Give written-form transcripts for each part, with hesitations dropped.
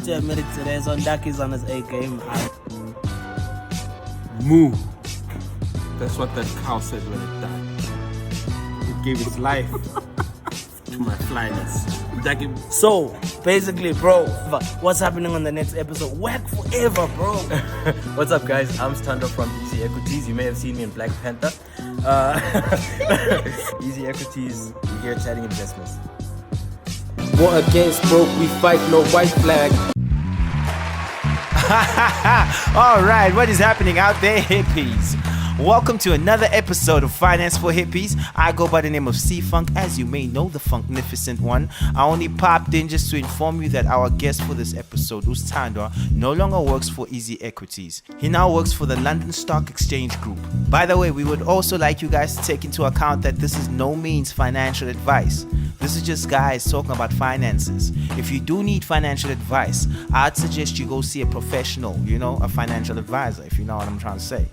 to admit it today, so Ndarkie's on his A game. Moo. That's what that cow said when it died. It gave its life to my flyness. Ndarkie. So, basically, bro, what's happening on the next episode? Whack forever, bro. What's up, guys? I'm Standwa from EasyEquities. You may have seen me in Black Panther. EasyEquities, we're here chatting investments. War against broke, we fight no white flag. All right, what is happening out there, hippies? Welcome to another episode of Finance for Hippies. I go by the name of C-Funk, as you may know, the Funknificent one. I only popped in just to inform you that our guest for this episode, Standwa, no longer works for EasyEquities. He now works for the London Stock Exchange Group. By the way, we would also like you guys to take into account that this is no means financial advice. This is just guys talking about finances. If you do need financial advice, I'd suggest you go see a professional, a financial advisor, if you know what I'm trying to say.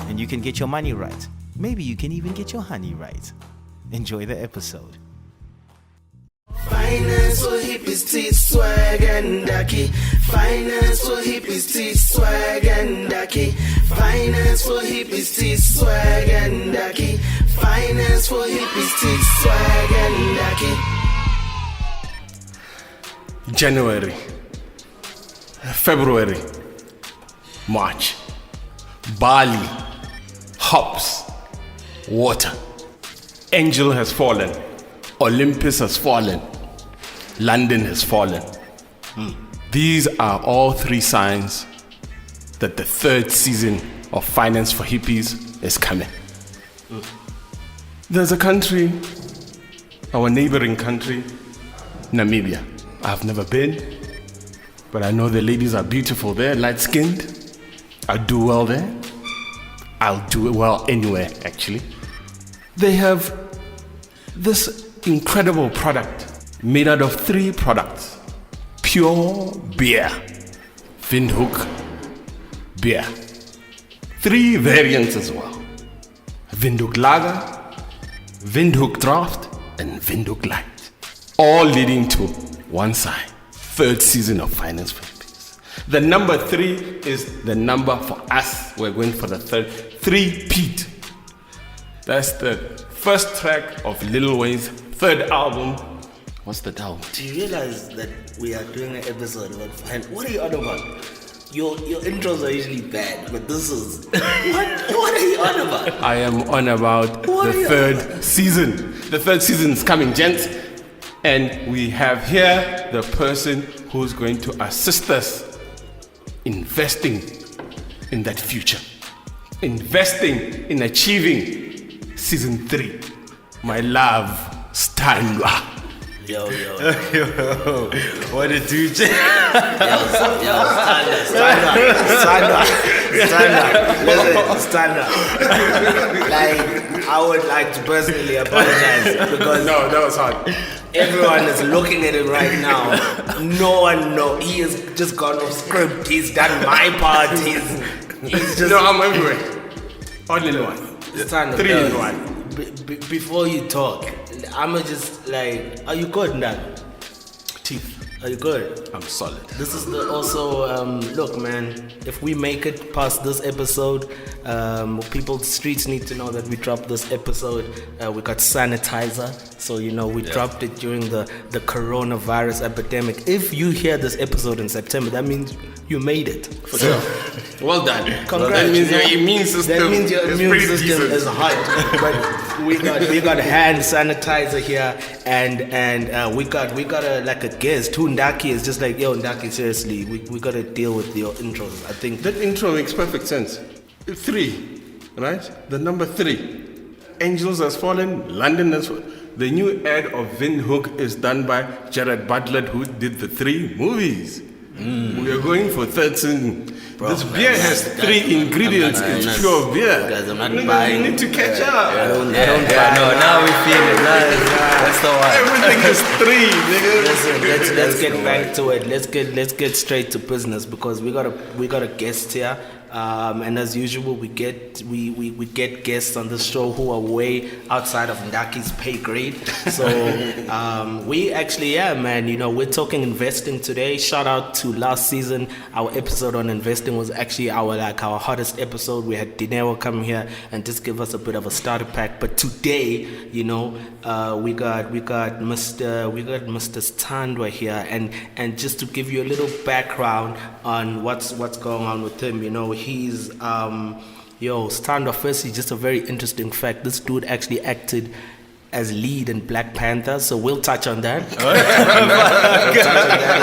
And you can get your money right. Maybe you can even get your honey right. Enjoy the episode. Finance for hippies, TeethSwag and Ndarkie. Finance for hippies, TeethSwag and Ndarkie. Finance for hippies, TeethSwag and Ndarkie. Finance for hippies, TeethSwag and Ndarkie. January, February, March, barley, hops, water. Angel has fallen. Olympus has fallen. London has fallen. These are all three signs that the third season of Finance for Hippies is coming. There's a country, our neighboring country, Namibia. I've never been, but I know the ladies are beautiful there, light-skinned. I'll do well there. I'll do well anywhere, actually. They have this incredible product made out of three products. Pure beer. Windhoek beer. Three variants as well. Windhoek Lager, Windhoek Draft, and Windhoek Light. All leading to one sign. Third season of Finance for Hippies. The number 3 is the number for us. We're going for the third. 3-peat. That's the first track of Lil Wayne's third album. What's the album? Do you realize that we are doing an episode about finance? What are you on about? Your intros are usually bad, but this is... What are you on about? I am on about the third season. The third season is coming, gents. And we have here the person who's going to assist us investing in that future. Investing in achieving season 3. My love, Standwa. Yo. What a dude. Standwa. Like, I would like to personally apologize because No, that was hard. everyone is looking at him right now. No one knows. He has just gone off script. He's done my part. He's just... No, I'm everywhere. All in one. Standwa, 3 in 1. Before you talk, I'ma just like, are you good, Ndan? Teeth. Are you good? I'm solid. This is also, look, man, if we make it past this episode, people, streets need to know that we dropped this episode. We got sanitizer, so we dropped it during the coronavirus epidemic. If you hear this episode in September, that means you made it. For sure. Well done. Congrats. That means your immune system That means your is immune pretty system decent. is hot. But we got hand sanitizer here, and we got a guest. Who Ndarkie is just like, yo, Ndarkie, seriously, we gotta deal with your intros. I think That intro makes perfect sense. 3, right? The number 3. Angels has fallen. London has fallen. The new ad of Windhoek is done by Jared Butler, who did the 3 movies. We are going for third season. This beer has 3 ingredients. It's pure beer. Guys, I'm not Niggas, buying. you need to catch up. I don't Now we feel it. That's the one. Everything is 3, nigga. Listen, let's get back to it. Let's get straight to business because we got a guest here, And as usual, we get guests on this show who are way outside of Ndakie's pay grade. So we actually, man, we're talking investing today. Shout out to last season. Our episode on investing was actually our hottest episode. We had Dinero come here and just give us a bit of a starter pack. But today, we got Mr. Standwa here, and just to give you a little background on what's going on with him, he's Standwa. Firstly, just a very interesting fact. This dude actually acted as lead in Black Panther, so we'll touch on that. He's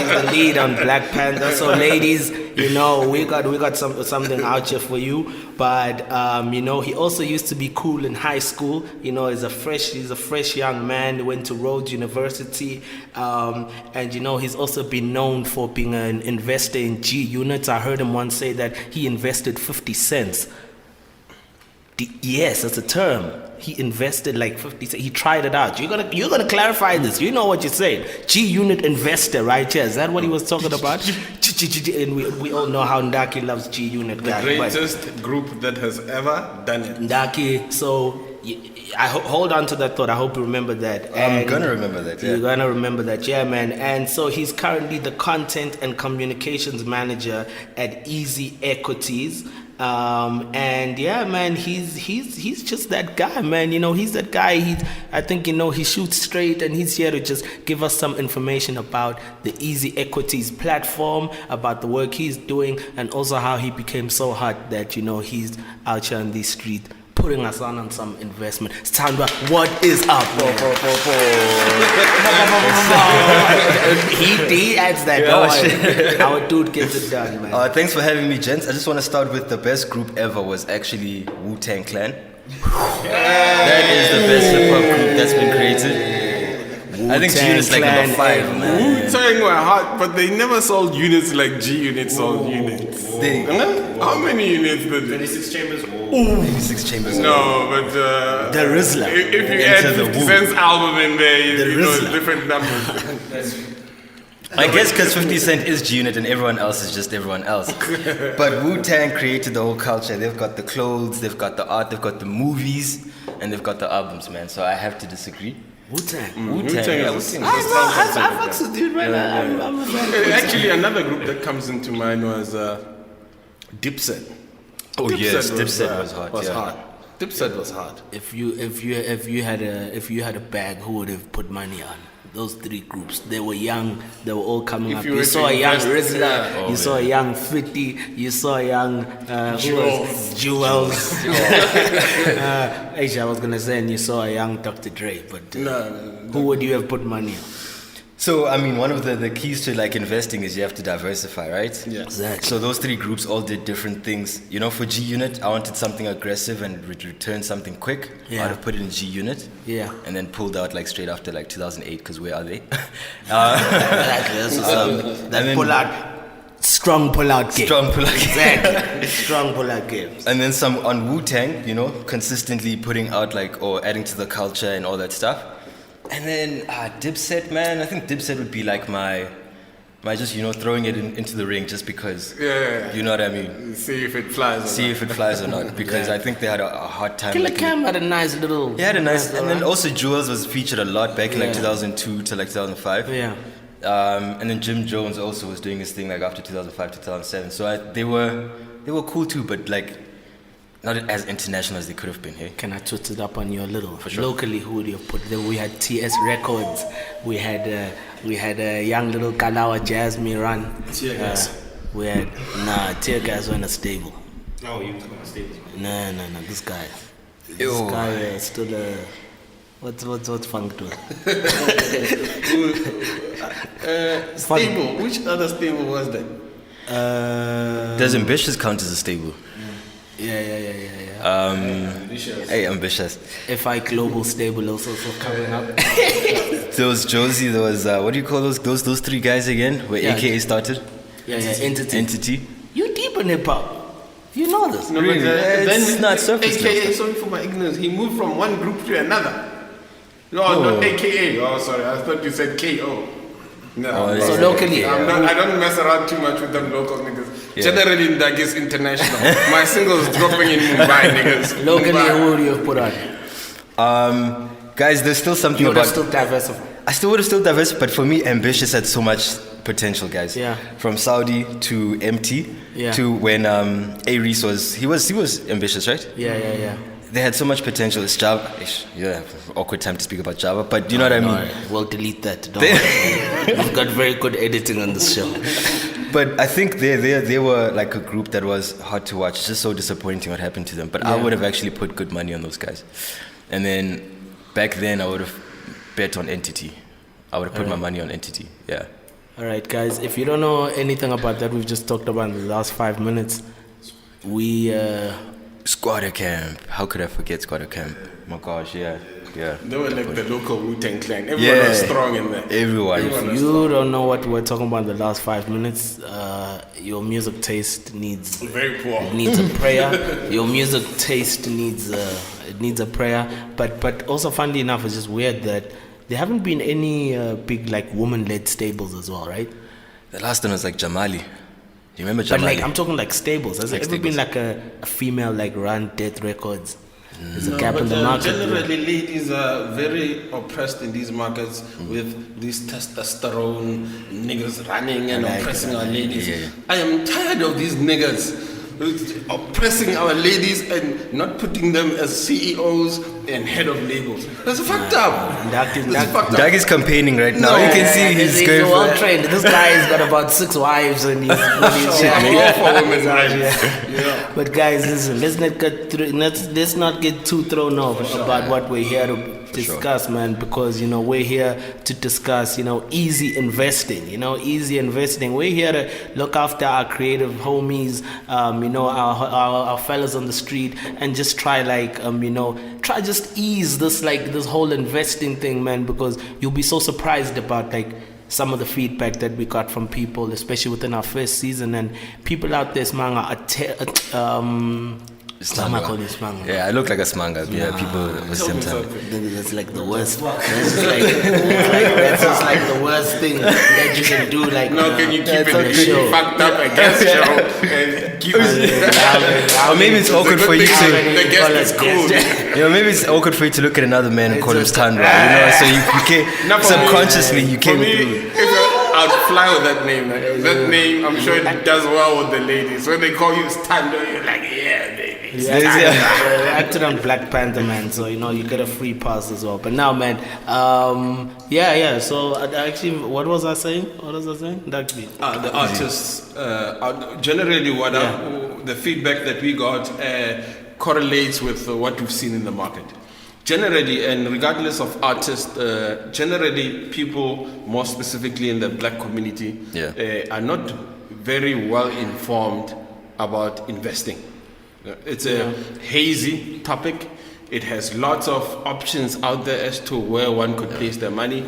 the lead on Black Panther. So ladies, we got something out here for you. But he also used to be cool in high school. He's a fresh young man. He went to Rhodes University, and he's also been known for being an investor in G units. I heard him once say that he invested 50 cents. Yes, that's a term. He invested like 50 cents. He tried it out. You're gonna clarify this. You know what you're saying. G unit investor, right here. Is that what he was talking about? And we all know how Ndarkie loves G unit. The greatest group that has ever done it. Ndarkie. So I hold on to that thought. I hope you remember that. I'm gonna remember that. Yeah. You're gonna remember that, yeah, man. And so he's currently the content and communications manager at EasyEquities. And yeah, man, he's just that guy, man. He's that guy. I think he shoots straight, and he's here to just give us some information about the EasyEquities platform, about the work he's doing, and also how he became so hot that he's out here on the street putting us on some investment. Standwa, what is up? He adds that. Our dude gets it done, man. Thanks for having me, gents. I just want to start with the best group ever was actually Wu-Tang Clan. That is the best hip-hop group that's been created. I think G Unit's like number 5, man. Wu-Tang were hot, but they never sold units like G Unit sold units. How many units did they? 26 chambers. 26 chambers. No, but the Rizzler. If you add 50 Cent's album in there, it's different numbers. I guess because 50 Cent is G Unit and everyone else is just everyone else. But Wu-Tang created the whole culture. They've got the clothes, they've got the art, they've got the movies, and they've got the albums, man. So I have to disagree. Wu-Tang. I fucks with dude, man. I'm a fan. Actually, another group that comes into mind was Dipset. Oh yes, Dipset was hot. Hot. Dipset was hot. If you had a bag, who would have put money on? Those three groups. They were young. They were all coming up. You saw a young Rizzler. You saw a young 50. You saw a young Jewels. Actually, I was gonna say, and you saw a young Dr. Dre. But who would you have put money on? So, I mean, one of the keys to like investing is you have to diversify, right? Yeah. Exactly. So those three groups all did different things. For G Unit, I wanted something aggressive and return something quick. Yeah. I'd have put it in G Unit. Yeah. And then pulled out like straight after like 2008, because where are they? Strong pull-out game. Strong pull-out game. Exactly. Strong pull-out games. And then some on Wu-Tang, consistently putting out like, or adding to the culture and all that stuff. And then Dipset, man. I think Dipset would be like my just, throwing it into the ring just because. Yeah. You know what I mean? See if it flies or not. Because I think they had a hard time. Killer Cam had a nice little. Yeah, had a nice. And then also Jewels was featured a lot back in like 2002 to like 2005. Yeah. And then Jim Jones also was doing his thing like after 2005 to 2007. So they were cool too, but like not as international as they could have been. Hey, can I twist it up on you a little? For sure. Locally, who would you have put? Then we had TS Records. We had a young little Kalawa Jasmine run. Tear Gas. We had Tear Gas went a stable. Oh, you talking about stables? No. This guy. Ew. This guy is still what's funk to it? Stable. Which other stable was that? Does Ambitious count as a stable? Yeah. Hey, Ambitious. FI Global Stable also coming up. There was Josie. There was what do you call those three guys again? Where AKA started? Yeah. Entity. You deep in hip hop. You know this. No, really? Then it's not surface AKA, level. sorry for my ignorance, he moved from one group to another. No, not AKA. Oh, sorry, I thought you said KO. No, So locally, I don't mess around too much with them local niggas. Generally, Ndarkie is international. My singles dropping in Mumbai, niggas. locally, Mumbai. who would you have put on? Guys, there's still something You would have about. still diversified. I still would have still diverse, but for me, Ambitious had so much potential, guys. Yeah. From Saudi to MT Yeah. to when Aries he was ambitious, right? Yeah. They had so much potential. It's Java. Yeah, awkward time to speak about Java, but you know what I mean. We'll delete that. Don't worry. We've got very good editing on this show. But I think they were like a group that was hard to watch. It's just so disappointing what happened to them. But I would have actually put good money on those guys. And then back then I would have bet on Entity. I would have put my money on Entity. Yeah. All right, guys. If you don't know anything about that, we've just talked about in the last 5 minutes. We Squatter Camp. How could I forget Squatter Camp? My gosh, yeah. They were like the local Wu-Tang clan. Everyone was strong in there. Everyone. If you don't know what we're talking about in the last 5 minutes, your music taste needs Very poor. needs a prayer. Your music taste needs a prayer. But also, funnily enough, it's just weird that there haven't been any big like woman-led stables as well, right? The last one was like Jamali. You remember Jamali? But like I'm talking like stables. Has there ever been stables. like a female like run Death Records? There's a gap in the market. Generally, ladies are very oppressed in these markets with these testosterone niggas running and oppressing our ladies. Yeah. I am tired of these niggas oppressing our ladies and not putting them as CEOs and head of labels. That's fucked up. That's fucked up. Doug is campaigning right now. You can see he's going for well trained. This guy has got about 6 wives and he's I'm all for women's rights. Yeah. But guys, listen, let's not get too thrown off about what we're here to discuss, man, because we're here to discuss easy investing. Easy investing. We're here to look after our creative homies, our fellas on the street, and just try try just ease this whole investing thing, man, because you'll be so surprised about some of the feedback that we got from people, especially within our first season, and people out there, smanga, yeah, I look like a smanga. Yeah, people sometimes. That's like the worst. That's just like the worst thing that you can do. Like, Can you keep it on the show? fucked up a guest show and keep Or maybe it's awkward for you to. the guest is cool. Maybe it's awkward for you to look at another man and call him Standwa. So you can't subconsciously you For came me, through. I'd fly with that name. That name, I'm sure it does well with the ladies. When they call you Stando, you're like, yeah, baby. Acted on Black Panther, man, so you get a free pass as well. But now, man, so actually, what was I saying? Ndarkie. The artists, generally, the feedback that we got correlates with what we've seen in the market. Generally, and regardless of artists, generally people, more specifically in the black community, are not very well informed about investing. It's a hazy topic. It has lots of options out there as to where one could place their money.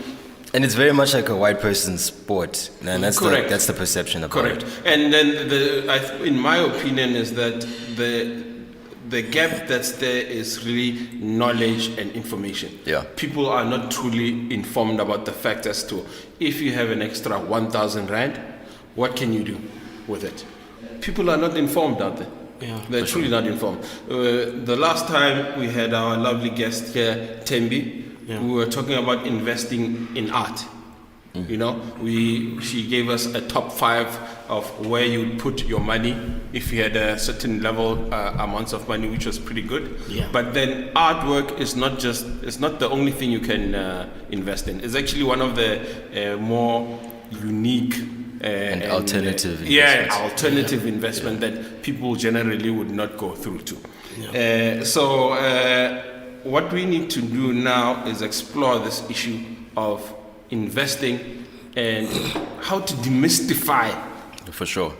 And it's very much like a white person's sport, and that's Correct. That's the perception about Correct. it. And then in my opinion, is that the gap that's there is really knowledge and information. Yeah. People are not truly informed about the fact as to if you have an extra 1,000 rand, what can you do with it? People are not informed out there. Yeah, They're truly not informed. The last time we had our lovely guest here, Tembi, we were talking about investing in art. She gave us a top 5 of where you put your money if you had a certain level amounts of money, which was pretty good. Yeah. But then artwork is not the only thing you can invest in. It's actually one of the more unique And alternative alternative investment that people generally would not go through to. What we need to do now is explore this issue of investing and how to demystify For sure.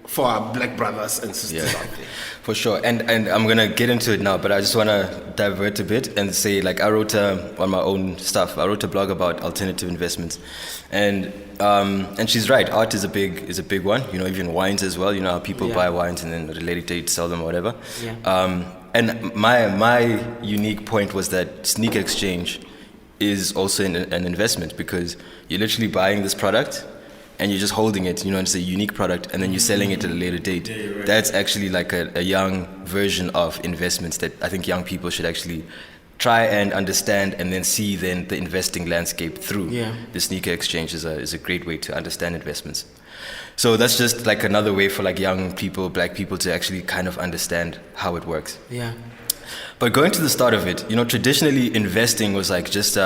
for our black brothers and sisters out there. For sure. And I'm going to get into it now, but I just want to divert a bit and say, I wrote on my own stuff. I wrote a blog about alternative investments. And she's right. Art is a big one. Even wines as well. How people buy wines and then at a later date sell them or whatever. Yeah. And my unique point was that sneaker exchange is also an investment, because you're literally buying this product and you're just holding it, it's a unique product, and then you're selling it at a later date. Yeah, right. That's actually like a young version of investments that I think young people should actually try and understand, and then see then the investing landscape through. Yeah. The sneaker exchange is a great way to understand investments. So that's just like another way for like young people, black people, to actually kind of understand how it works. Yeah. But going to the start of it, traditionally investing was like just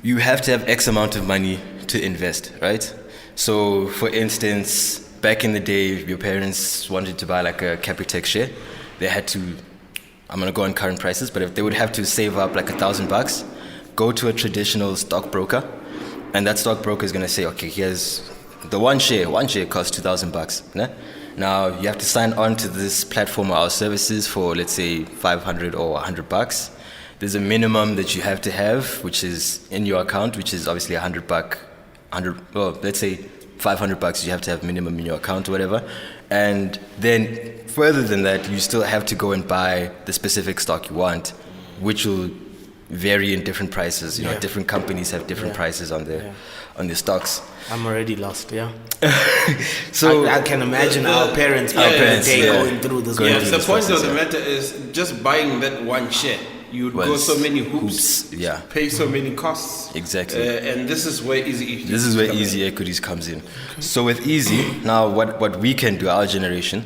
you have to have X amount of money to invest, right? So for instance, back in the day, if your parents wanted to buy like a Capitec share, they had to, I'm gonna go on current prices, but if they would have to save up like $1,000, go to a traditional stockbroker, and that stockbroker is gonna say, okay, here's the one share costs $2,000. Né? Now you have to sign on to this platform or our services for, let's say, $500 or $100. There's a minimum that you have to have, which is in your account, which is obviously let's say $500 you have to have minimum in your account or whatever. And then further than that, you still have to go and buy the specific stock you want, which will vary in different prices. Different companies have different prices on their stocks. I'm already lost, yeah. So I can imagine our parents going through this. The point of the matter is just buying that one share. You would go so many hoops, pay so many costs. Exactly. And this is where EasyEquities This is where EasyEquities comes in. So with Easy, now what we can do, our generation,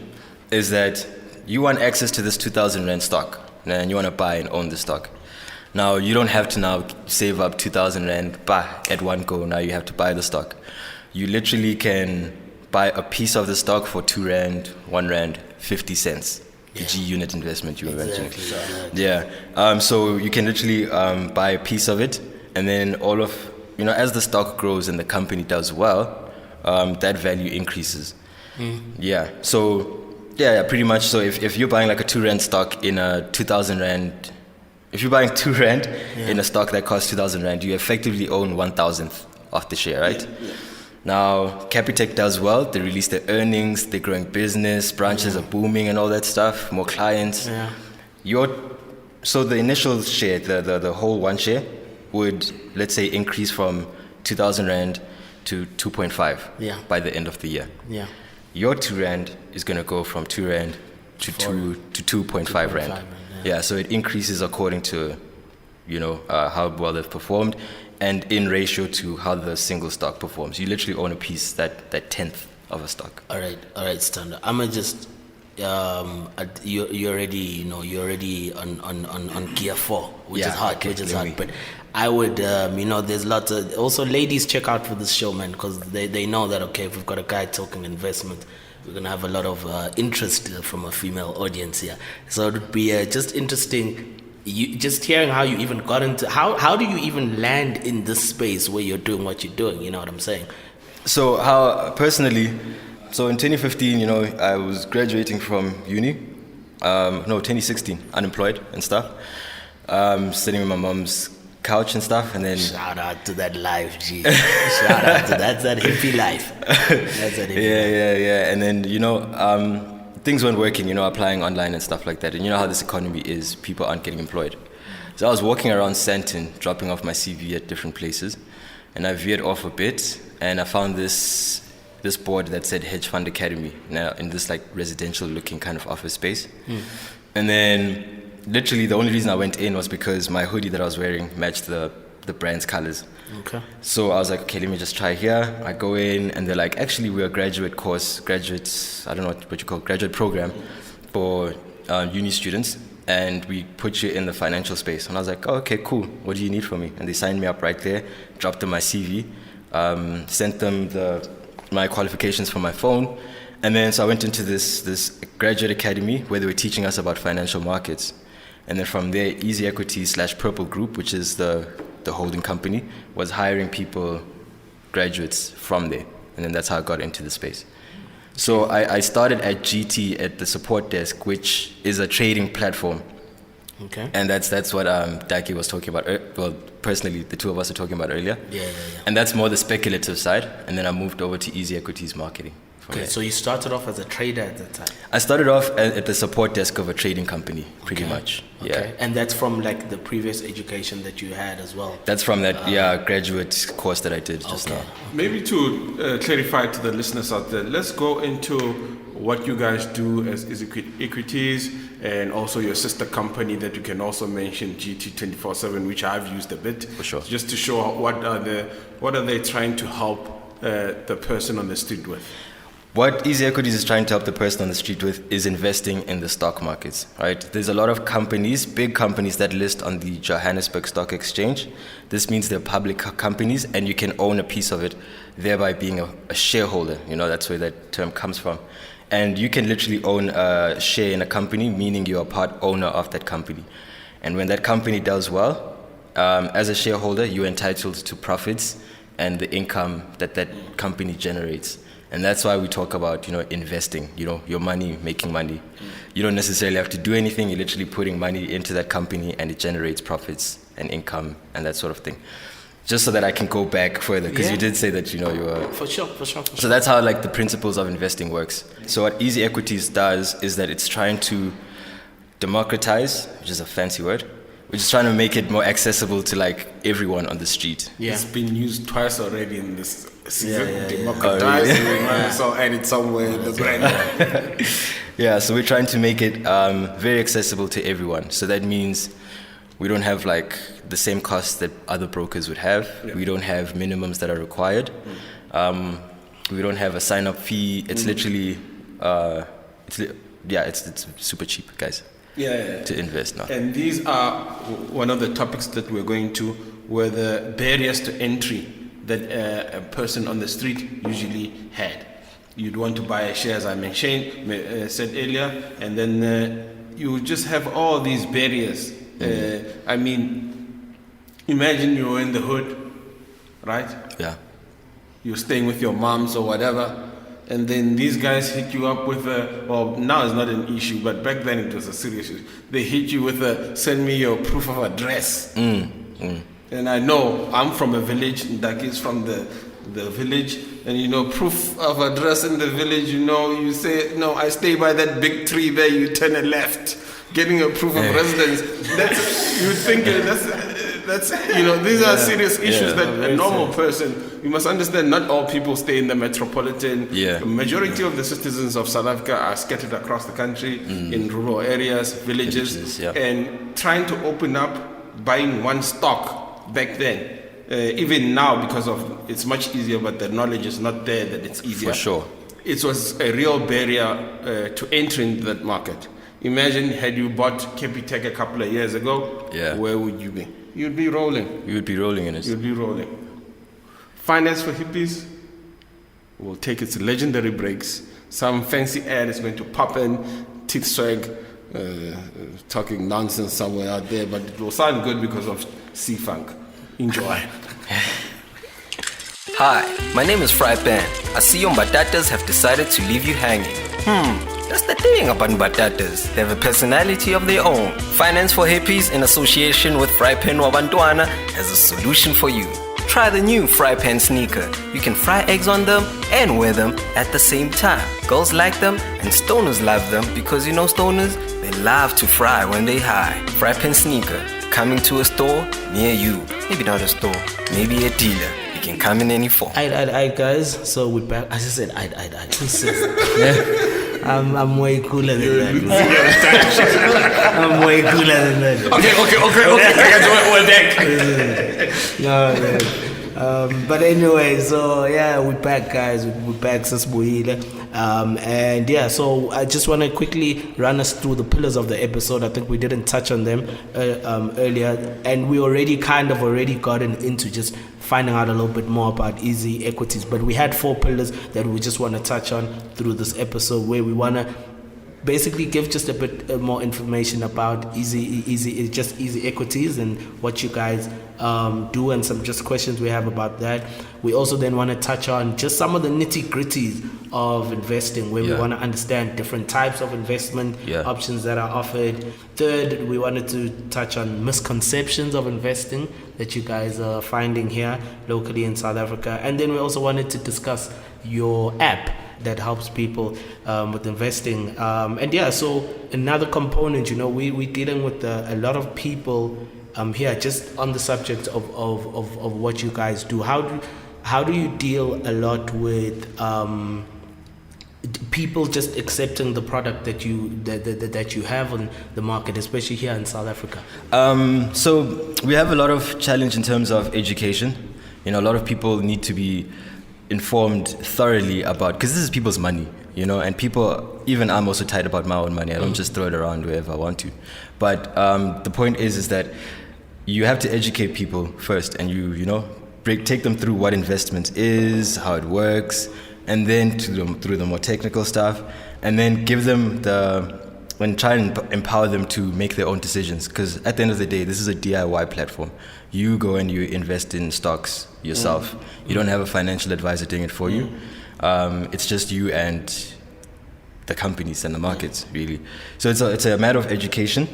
is that you want access to this 2,000 Rand stock, and you want to buy and own the stock. Now, you don't have to now save up 2,000 Rand at one go. Now you have to buy the stock. You literally can buy a piece of the stock for 2 Rand, 1 Rand, 50 cents. The G unit investment you were mentioning. Yeah. So you can literally buy a piece of it, and then all of, as the stock grows and the company does well, that value increases. Yeah. So, pretty much. So if you're buying like a 2 Rand stock in a 2,000 Rand, if you're buying 2 Rand in a stock that costs 2,000 Rand, you effectively own 1,000th of the share, right? Yeah. Now, Capitec does well. They release their earnings, they're growing business, branches are booming and all that stuff, more clients. Yeah. So the initial share, the whole one share, would, let's say, increase from 2,000 Rand to 2.5 by the end of the year. Yeah. Your 2 Rand is going to go from 2 Rand to 2.5 Rand. Yeah, so it increases according to, how well they've performed, and in ratio to how the single stock performs. You literally own a piece, that 10th of a stock. All right, Standard. I'm gonna just you're already on gear 4, which is hard, But I would there's lots of also ladies check out for this show, man, because they know that if we've got a guy talking investment, we're gonna have a lot of interest from a female audience here. So it would be just interesting. Just hearing how you even got into how do you even land in this space where you're doing what you're doing? You know what I'm saying? So how personally, so in 2015, I was graduating from uni. 2016, unemployed and stuff. Sitting on my mom's couch and stuff, and then shout out to that life, G. Shout out to that hippie life. That's that hippie life. And then things weren't working, applying online and stuff like that. And you know how this economy is, people aren't getting employed. So I was walking around Sandton, dropping off my CV at different places, and I veered off a bit, and I found this board that said Hedge Fund Academy, now in this like residential looking kind of office space. And then literally the only reason I went in was because my hoodie that I was wearing matched the brand's colors. Okay. So I was like, okay, let me just try here. I go in, and they're like, actually, we're a graduate program for uni students, and we put you in the financial space. And I was like, oh, okay, cool. What do you need from me? And they signed me up right there, dropped them my CV, sent them my qualifications from my phone. And then so I went into this graduate academy where they were teaching us about financial markets. And then from there, EasyEquities / Purple Group, which is the holding company, was hiring people, graduates from there. And then that's how I got into the space. So I started at GT at the support desk, which is a trading platform. Okay. And that's what Ndarkie was talking about. Well, personally, the two of us are talking about earlier. Yeah. And that's more the speculative side. And then I moved over to EasyEquities marketing. Okay, so you started off as a trader at that time? I started off at the support desk of a trading company, pretty much. Okay. Yeah. And that's from like the previous education that you had as well? That's from that graduate course that I did just now. Maybe to clarify to the listeners out there, let's go into what you guys do as Equities and also your sister company that you can also mention, GT247, which I've used a bit. For sure. Just to show what are they trying to help the person on the street with. What EasyEquities is trying to help the person on the street with is investing in the stock markets, right? There's a lot of companies, big companies that list on the Johannesburg Stock Exchange. This means they're public companies and you can own a piece of it, thereby being a shareholder. You know, that's where that term comes from. And you can literally own a share in a company, meaning you're a part owner of that company. And when that company does well, as a shareholder, you're entitled to profits and the income that company generates. And that's why we talk about, investing, your money, making money. You don't necessarily have to do anything. You're literally putting money into that company and it generates profits and income and that sort of thing. Just so that I can go back further, because you did say that, you were... For sure. So that's how, the principles of investing works. So what EasyEquities does is that it's trying to democratize, which is a fancy word, which is trying to make it more accessible to, everyone on the street. Yeah. It's been used twice already in this season. Yeah. Democratize. Oh, really? So added somewhere in the brand. Yeah, so we're trying to make it very accessible to everyone. So that means we don't have the same costs that other brokers would have. Yeah. We don't have minimums that are required. We don't have a sign-up fee. It's literally, it's super cheap, guys. To invest now. And these are one of the topics that we're going to, were the barriers to entry that a person on the street usually had. You'd want to buy a share, as I mentioned, said earlier, and then you just have all these barriers. Imagine you're in the hood, right? Yeah. You're staying with your moms or whatever, and then these guys hit you up with now it's not an issue, but back then it was a serious issue. They hit you with send me your proof of address. And I know I'm from a village, Ndarkie is from the village, and proof of address in the village, you say, no, I stay by that big tree there, you turn a left, getting a proof of residence. You think these are serious issues that a normal person, you must understand, not all people stay in the metropolitan. Yeah. The majority of the citizens of South Africa are scattered across the country in rural areas, villages, and trying to open up buying one stock back then. Even now, because of it's much easier, but the knowledge is not there that it's easier. For sure. It was a real barrier to enter into that market. Imagine had you bought Capitec a couple of years ago, where would you be? You'd be rolling. You would be rolling in it. You'd be rolling. Finance for Hippies will take its legendary breaks. Some fancy ad is going to pop in, TeethSwag talking nonsense somewhere out there, but it will sound good because of C-Funk. Enjoy. Hi, my name is Fry Pan. I see your batatas have decided to leave you hanging. That's the thing about batatas. They have a personality of their own. Finance for Hippies, in association with Fry Pan Wabantwana, has a solution for you. Try the new Fry Pan sneaker. You can fry eggs on them and wear them at the same time. Girls like them and stoners love them because stoners, they love to fry when they high. Fry Pan sneaker, coming to a store near you. Maybe not a store, maybe a dealer. You can come in any form. Aight, guys. So we're back. As I said, aight. I'm way cooler than that. I'm way cooler than that. Okay. No, man. But anyway, so we're back, guys. We're back, Sasbuhile. So I just want to quickly run us through the pillars of the episode. I think we didn't touch on them earlier, and we already gotten into just finding out a little bit more about EasyEquities. But we had 4 pillars that we just want to touch on through this episode, where we want to basically give just a bit more information about EasyEquities and what you guys do, and some just questions we have about that. We also then want to touch on just some of the nitty-gritties of investing, where we Yeah. want to understand different types of investment Yeah. options that are offered. Third, we wanted to touch on misconceptions of investing that you guys are finding here locally in South Africa. And then we also wanted to discuss your app that helps people with investing. And yeah, so another component, we're dealing with a lot of people here just on the subject of what you guys do. How do you deal a lot with people just accepting the product that you have on the market, especially here in South Africa? So we have a lot of challenge in terms of education. A lot of people need to be informed thoroughly about, because this is people's money, and people, even I'm also tight about my own money. I don't just throw it around wherever I want to. But the point is that you have to educate people first, and take them through what investment is, how it works, and then through the more technical stuff, and then give them try and empower them to make their own decisions. Because at the end of the day, this is a DIY platform. You go and you invest in stocks yourself. You don't have a financial advisor doing it for you. It's just you and the companies and the markets, really. So it's a matter of education.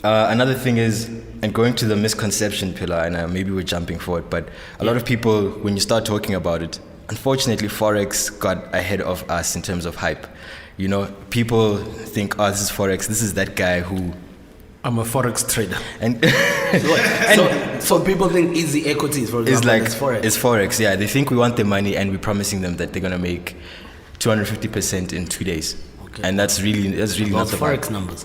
Another thing is, and going to the misconception pillar, and maybe we're jumping forward, but a lot of people, when you start talking about it, unfortunately, Forex got ahead of us in terms of hype. People think, this is Forex, this is that guy who... I'm a Forex trader. And so people think EasyEquities, for example, it's Forex. It's Forex, yeah. They think we want their money and we're promising them that they're going to make 250% in 2 days. Okay. And that's really not the Forex numbers.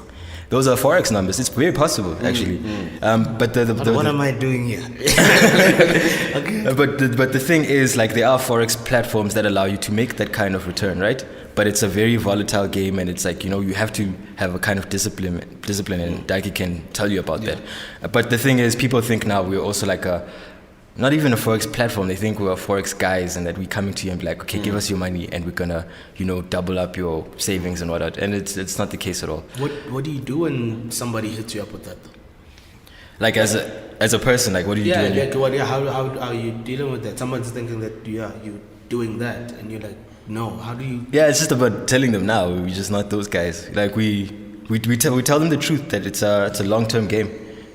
Those are Forex numbers. It's very possible, actually. But what am I doing here? Okay. But the thing is, there are Forex platforms that allow you to make that kind of return, right? But it's a very volatile game, and it's you have to have a kind of discipline, and Ndarkie can tell you about that. But the thing is, people think now we're also not even a Forex platform. They think we're Forex guys, and that we're coming to you and be like, okay, give us your money, and we're gonna, double up your savings and whatnot. And it's not the case at all. What do you do when somebody hits you up with that? As a person, what do you do? How are you dealing with that? Someone's thinking that you're doing that, and you're like, no. How do you? Yeah, it's just about telling them now. We're just not those guys. We tell them the truth that it's a long-term game.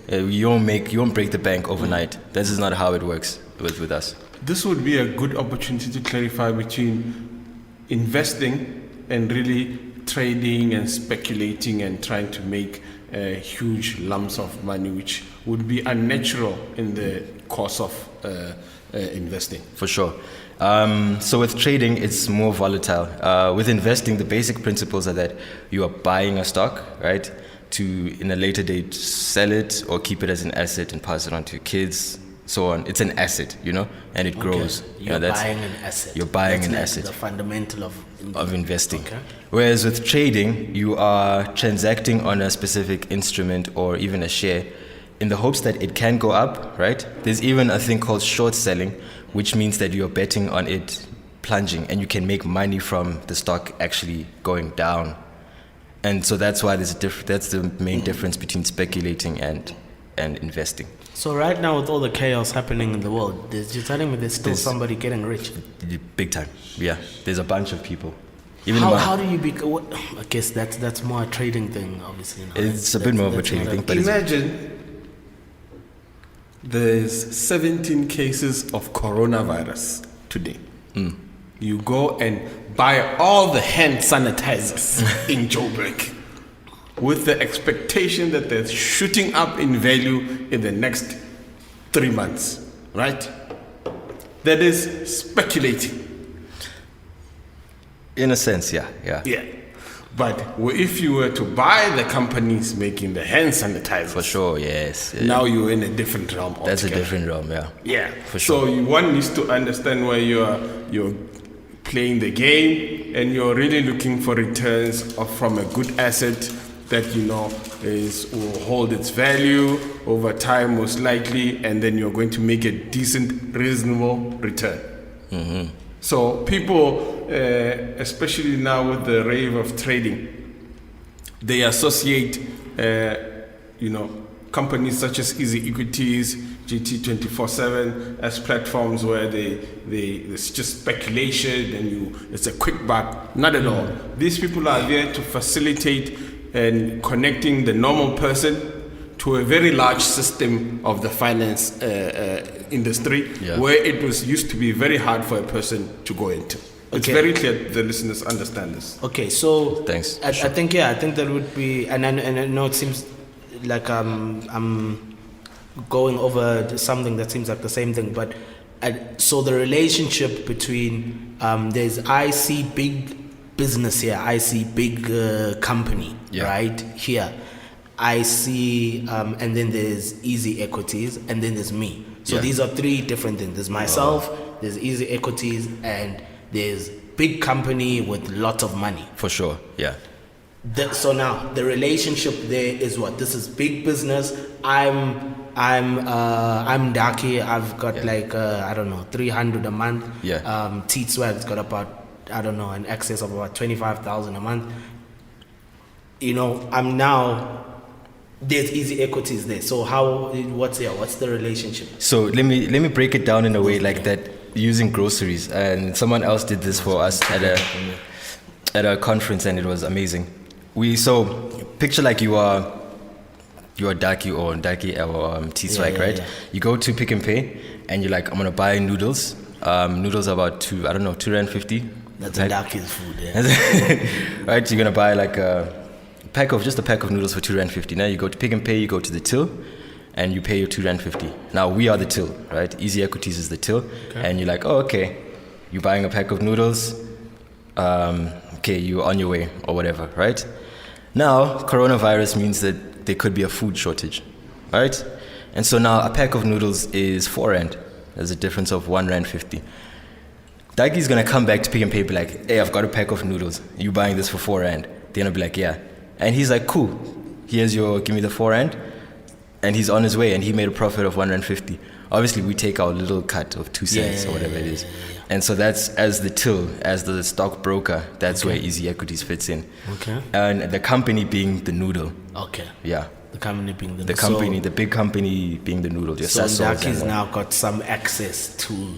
You won't break the bank overnight. This is not how it works with us. This would be a good opportunity to clarify between investing and really trading and speculating and trying to make huge lumps of money, which would be unnatural in the course of investing. For sure. So with trading, it's more volatile. With investing, the basic principles are that you are buying a stock, right? To in a later date sell it or keep it as an asset and pass it on to your kids, so on. It's an asset, and it grows. You're buying an asset. You're buying that's an asset. The fundamental of investing. Okay. Whereas with trading, you are transacting on a specific instrument or even a share in the hopes that it can go up, right? There's even a thing called short selling, which means that you're betting on it plunging and you can make money from the stock actually going down. And so that's why that's the main difference between speculating and investing. So right now, with all the chaos happening in the world, you're telling me there's still somebody getting rich? Big time, yeah. There's a bunch of people. How do you I guess that's more a trading thing, obviously. It's a bit more of a trading thing. But imagine there's 17 cases of coronavirus today. You go and buy all the hand sanitizers in Joburg with the expectation that they're shooting up in value in the next 3 months, right? That is speculating. In a sense, yeah. Yeah. But if you were to buy the companies making the hand sanitizers, for sure, yes. Now you're in a different realm altogether. That's a different realm, yeah. Yeah, for sure. So one needs to understand where you're playing the game, and you're really looking for returns from a good asset that will hold its value over time, most likely, and then you're going to make a decent, reasonable return. Mm-hmm. So people, especially now with the rave of trading, they associate, companies such as EasyEquities GT 24/7 as platforms where it's just speculation and it's a quick buck. Not at all. These people are there to facilitate and connecting the normal person to a very large system of the finance industry, where it used to be very hard for a person to go into. It's very clear the listeners understand this. Okay, so thanks. I think that would be, and I know it seems like I'm going over something that seems like the same thing, but so the relationship between I see big business here, I see big company right here, I see, and then there's EasyEquities, and then there's me. So these are three different things. There's myself, there's EasyEquities, and there's big company with lots of money. For sure, yeah. So now the relationship there is what? This is big business. I'm Ndarkie. I've got like I don't know, 300 a month. Yeah. TeethSwag's got about, I don't know, an excess of about 25,000 a month. You know, I'm now. There's EasyEquities there. So what's the relationship? So let me break it down in a way like that, using groceries. And someone else did this for us at a conference, and it was amazing. So picture like you are Ndarkie or TeethSwag, right? Yeah. You go to Pick and Pay, and you're like, I'm gonna buy noodles. Noodles are about $2.50. That's right? Ndakie's food, yeah. Right? You're gonna buy like a pack of noodles for $2.50. Now you go to Pick and Pay, you go to the till, and you pay your $2.50. Now we are the till, right? EasyEquities is the till, and you're like, oh, okay, you're buying a pack of noodles. Okay, you're on your way or whatever, right? Now coronavirus means that there could be a food shortage, right? And so now a pack of noodles is 4 rand. There's a difference of 1.50 rand. Ndakie's gonna come back to Pick and Pay, be like, hey, I've got a pack of noodles. You buying this for 4 rand? They're gonna be like, yeah. And he's like, cool. Give me the 4 rand. And he's on his way, and he made a profit of 1.50 rand. Obviously, we take our little cut of 2 cents or whatever it is. And so that's as the till, as the stockbroker, that's where EasyEquities fits in. Okay. And the company being the noodle. Okay. Yeah. The company being the noodle. The company, the big company being the noodle. So Ndakie's now got some access to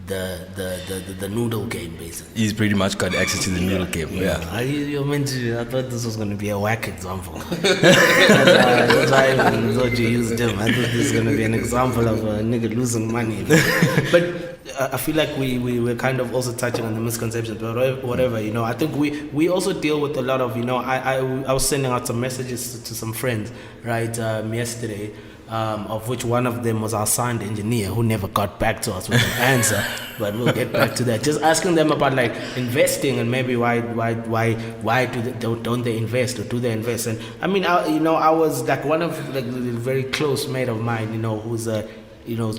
the noodle game, basically. He's pretty much got access to the noodle game. Yeah. I thought this was going to be a whack example. That's why I thought you used him. I thought this was going to be an example of a nigga losing money. But I feel like we're kind of also touching on the misconceptions, but whatever, you know. I think we also deal with a lot of, you know, I was sending out some messages to some friends, right, yesterday. Of which one of them was our sound engineer, who never got back to us with an answer, but we'll get back to that. Just asking them about like investing, and maybe why don't they invest, or do they invest? And I mean, I was like one of like a very close mate of mine, you know, who's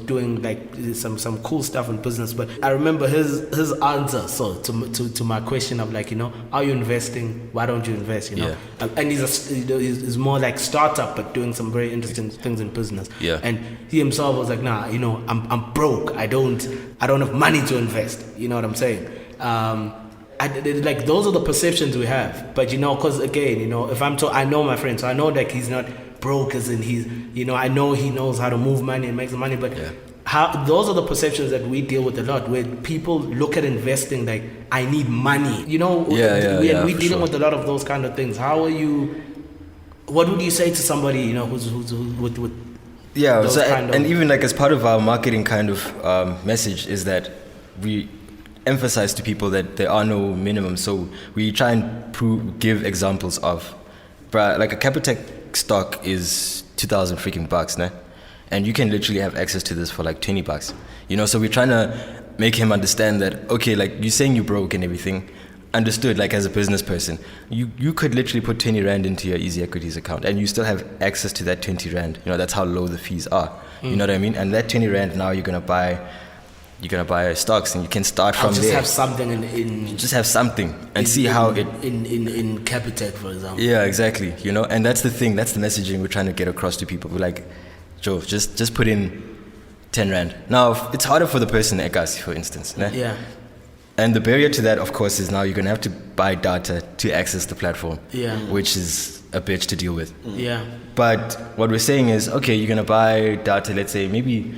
doing like some cool stuff in business. But I remember his answer. So to my question of like, you know, are you investing? Why don't you invest? You know, and he's more like startup, but doing some very interesting things in business. Yeah. And he himself was like, nah, you know, I'm broke. I don't have money to invest. You know what I'm saying? Like those are the perceptions we have. But you know, because again, you know, if I know my friend, so I know that he's not broke, as in he's, you know, I know he knows how to move money and make some money, but those are the perceptions that we deal with a lot, where people look at investing like, I need money, you know. We're dealing with a lot of those kind of things. What would you say to somebody, you know, who's with those and even like as part of our marketing kind of message is that we emphasize to people that there are no minimums. So we try and give examples of, like a Capitec stock is 2,000 freaking bucks, nah? And you can literally have access to this for like 20 bucks, you know. So we're trying to make him understand that, okay, like you're saying you broke and everything, understood, like as a business person, you could literally put 20 rand into your EasyEquities account and you still have access to that 20 rand. You know, that's how low the fees are. You know what I mean? And that 20 rand now you're gonna buy stocks, and you can start from there. Have something in just have something and see how it in Capitec, for example. Yeah, exactly. You know, and that's the thing. That's the messaging we're trying to get across to people. We're like, Joe, just put in 10 rand. Now it's harder for the person Ekasi, for instance. Né? Yeah. And the barrier to that, of course, is now you're gonna have to buy data to access the platform. Yeah. Which is a bitch to deal with. Yeah. But what we're saying is, okay, you're gonna buy data, let's say maybe,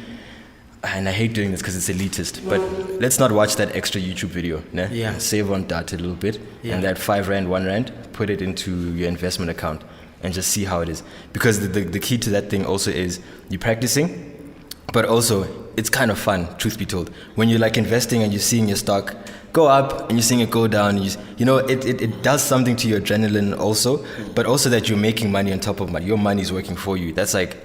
and I hate doing this because it's elitist, but let's not watch that extra YouTube video. Né? Yeah. Save on data a little bit, Yeah. and that 5 Rand, 1 Rand, put it into your investment account and just see how it is. Because the key to that thing also is you practicing, but also it's kind of fun, truth be told. When you're like investing and you're seeing your stock go up and you're seeing it go down, you know, it does something to your adrenaline also, but also that you're making money on top of money. Your money is working for you. That's like,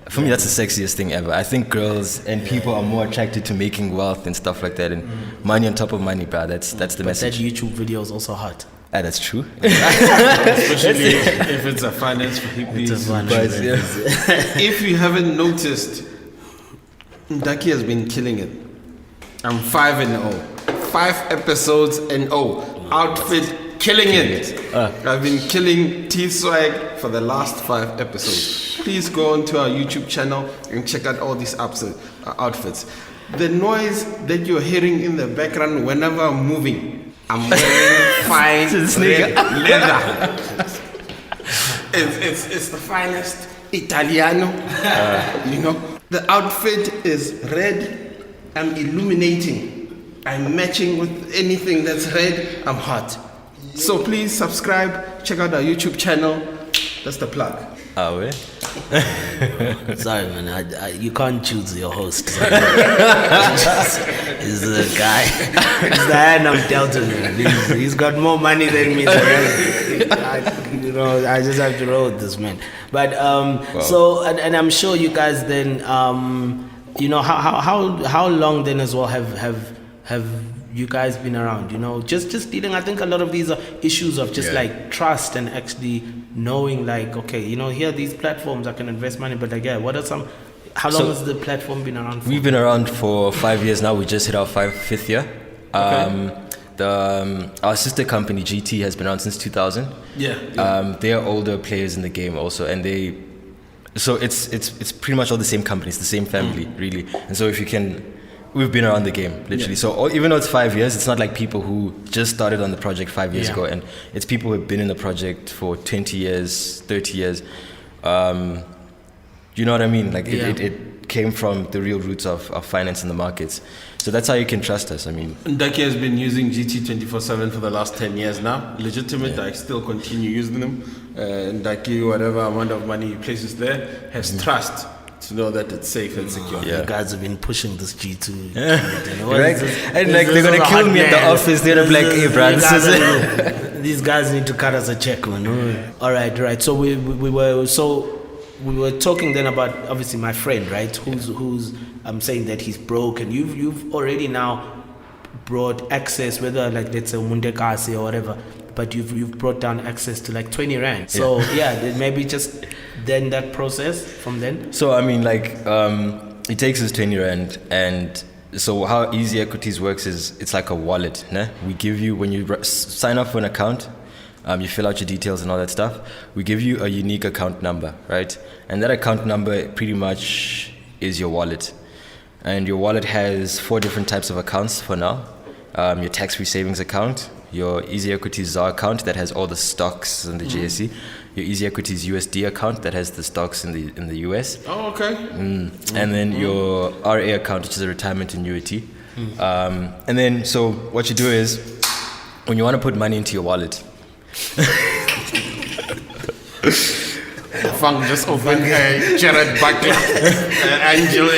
for me, that's the sexiest thing ever. I think girls and people are more attracted to making wealth and stuff like that, and money on top of money, bro. That's the But message. that YouTube video is also hot. Ah, that's true. Especially if it's a finance for hippies. It's a fun But, video. yeah. If you haven't noticed, Ndarkie has been killing it. I'm 5-0. 5 episodes and outfit killing it. I've been killing TeethSwag for the last 5 episodes. Please go onto our YouTube channel and check out all these outfits. The noise that you're hearing in the background whenever I'm moving, I'm wearing fine red leather. It's the finest Italiano. You know, the outfit is red. I'm illuminating. I'm matching with anything that's red. I'm hot. So please subscribe. Check out our YouTube channel. That's the plug. Ah, ouais? Sorry, man. You can't choose your host. He's the guy. He's the hand I'm dealt with. Man. He's got more money than me. I just have to roll with this, man. But so, and I'm sure you guys then, you know, how long then as well have you guys been around? You know, just dealing. I think a lot of these are issues of just like trust and actually knowing, like, okay, you know, here are these platforms I can invest money, but like, yeah, what are some? How long has the platform been around for? We've been around for 5 years now. We just hit our 5th year. Our sister company GT has been around since 2000. They are older players in the game also, and so it's pretty much all the same companies, the same family, really. And so if you can, we've been around the game literally. So even though it's 5 years, it's not like people who just started on the project 5 years ago, and it's people who have been in the project for 20 years, 30 years. You know what I mean? Like it came from the real roots of finance in the markets. So that's how you can trust us. I mean, Ndarkie has been using GT 24/7 for the last 10 years now. Legitimate, I still continue using them. Ndarkie, whatever amount of money he places there, has trust to know that it's safe and secure. You guys have been pushing this G2. right? And like they're gonna kill me at the office. They're gonna be like, hey, bro, this is it. These guys need to cut us a check, man. All right. So we were talking then about obviously my friend, right? Who's I'm saying that he's broke, and you've already now brought access, whether like let's say Mundekasi or whatever, but you've brought down access to like 20 Rand. So then maybe just then that process from then. So I mean, like it takes us 20 Rand, and so how EasyEquities works is it's like a wallet. Né? We give you, when you sign up for an account, you fill out your details and all that stuff. We give you a unique account number, right? And that account number pretty much is your wallet. And your wallet has 4 different types of accounts for now. Your tax-free savings account, your EasyEquities ZAR account that has all the stocks in the JSE, your EasyEquities USD account that has the stocks in the US. Oh, okay. And then your RA account, which is a retirement annuity. And then, so what you do is, when you want to put money into your wallet, Fang just opened Jared Buckler.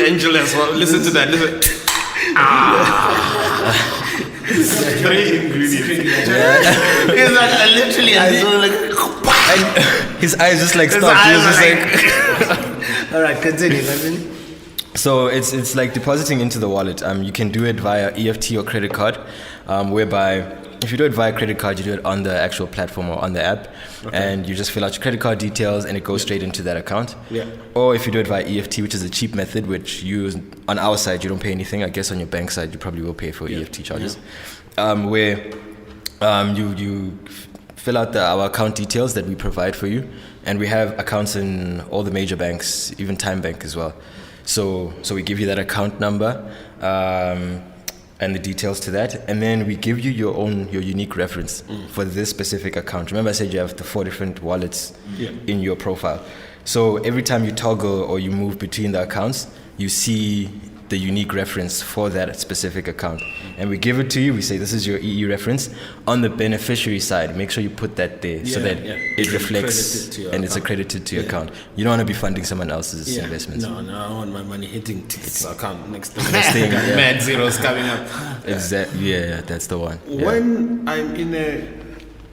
Angel as well. Listen to that. Listen. 3 ingredients. He's like literally, I saw like, and his eyes just like stopped. He was just like all right, continue. So it's like depositing into the wallet. You can do it via EFT or credit card, whereby if you do it via credit card, you do it on the actual platform or on the app, and you just fill out your credit card details and it goes straight into that account. Or if you do it via EFT, which is a cheap method, which you, on our side, you don't pay anything. I guess on your bank side, you probably will pay for EFT charges. Where you fill out our account details that we provide for you, and we have accounts in all the major banks, even Time Bank as well. So we give you that account number, and and the details to that, and then we give you your unique reference for this specific account. Remember I said you have the 4 different wallets in your profile. So every time you toggle or you move between the accounts, you see the unique reference for that specific account. And we give it to you, we say this is your EE reference. On the beneficiary side, make sure you put that there so that it reflects and it's accredited to your account. You don't want to be funding someone else's investments. No, I want my money hitting Teeth's account next thing. Mad zeros coming up. Exactly, that's the one. When I'm in a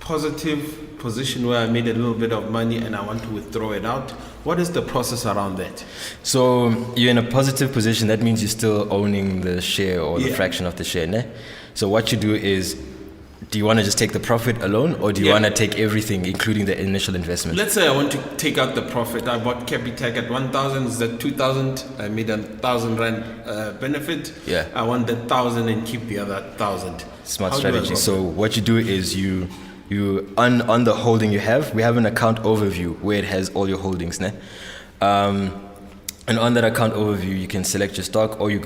positive position where I made a little bit of money and I want to withdraw it out, what is the process around that? So you're in a positive position. That means you're still owning the share or the fraction of the share, ne? So what you do is, do you want to just take the profit alone, or do you want to take everything, including the initial investment? Let's say I want to take out the profit. I bought Capitec at 1,000. Is that 2,000? I made 1,000 rand benefit. Yeah. I want the 1,000 and keep the other 1,000. Smart strategy. So what you do is you on the holding you have, we have an account overview where it has all your holdings, ne? And on that account overview, you can select your stock, or you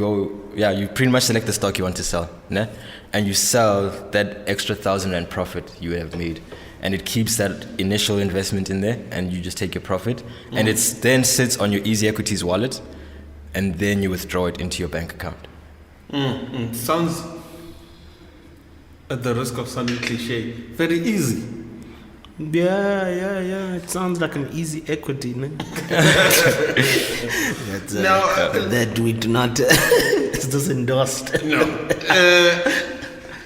pretty much select the stock you want to sell, ne? And you sell that extra 1,000 rand profit you have made, and it keeps that initial investment in there, and you just take your profit, and it then sits on your EasyEquities wallet, and then you withdraw it into your bank account. Sounds, at the risk of sounding cliche, very easy. Yeah. It sounds like an easy equity, no? That we do not. It's just endorsed. No.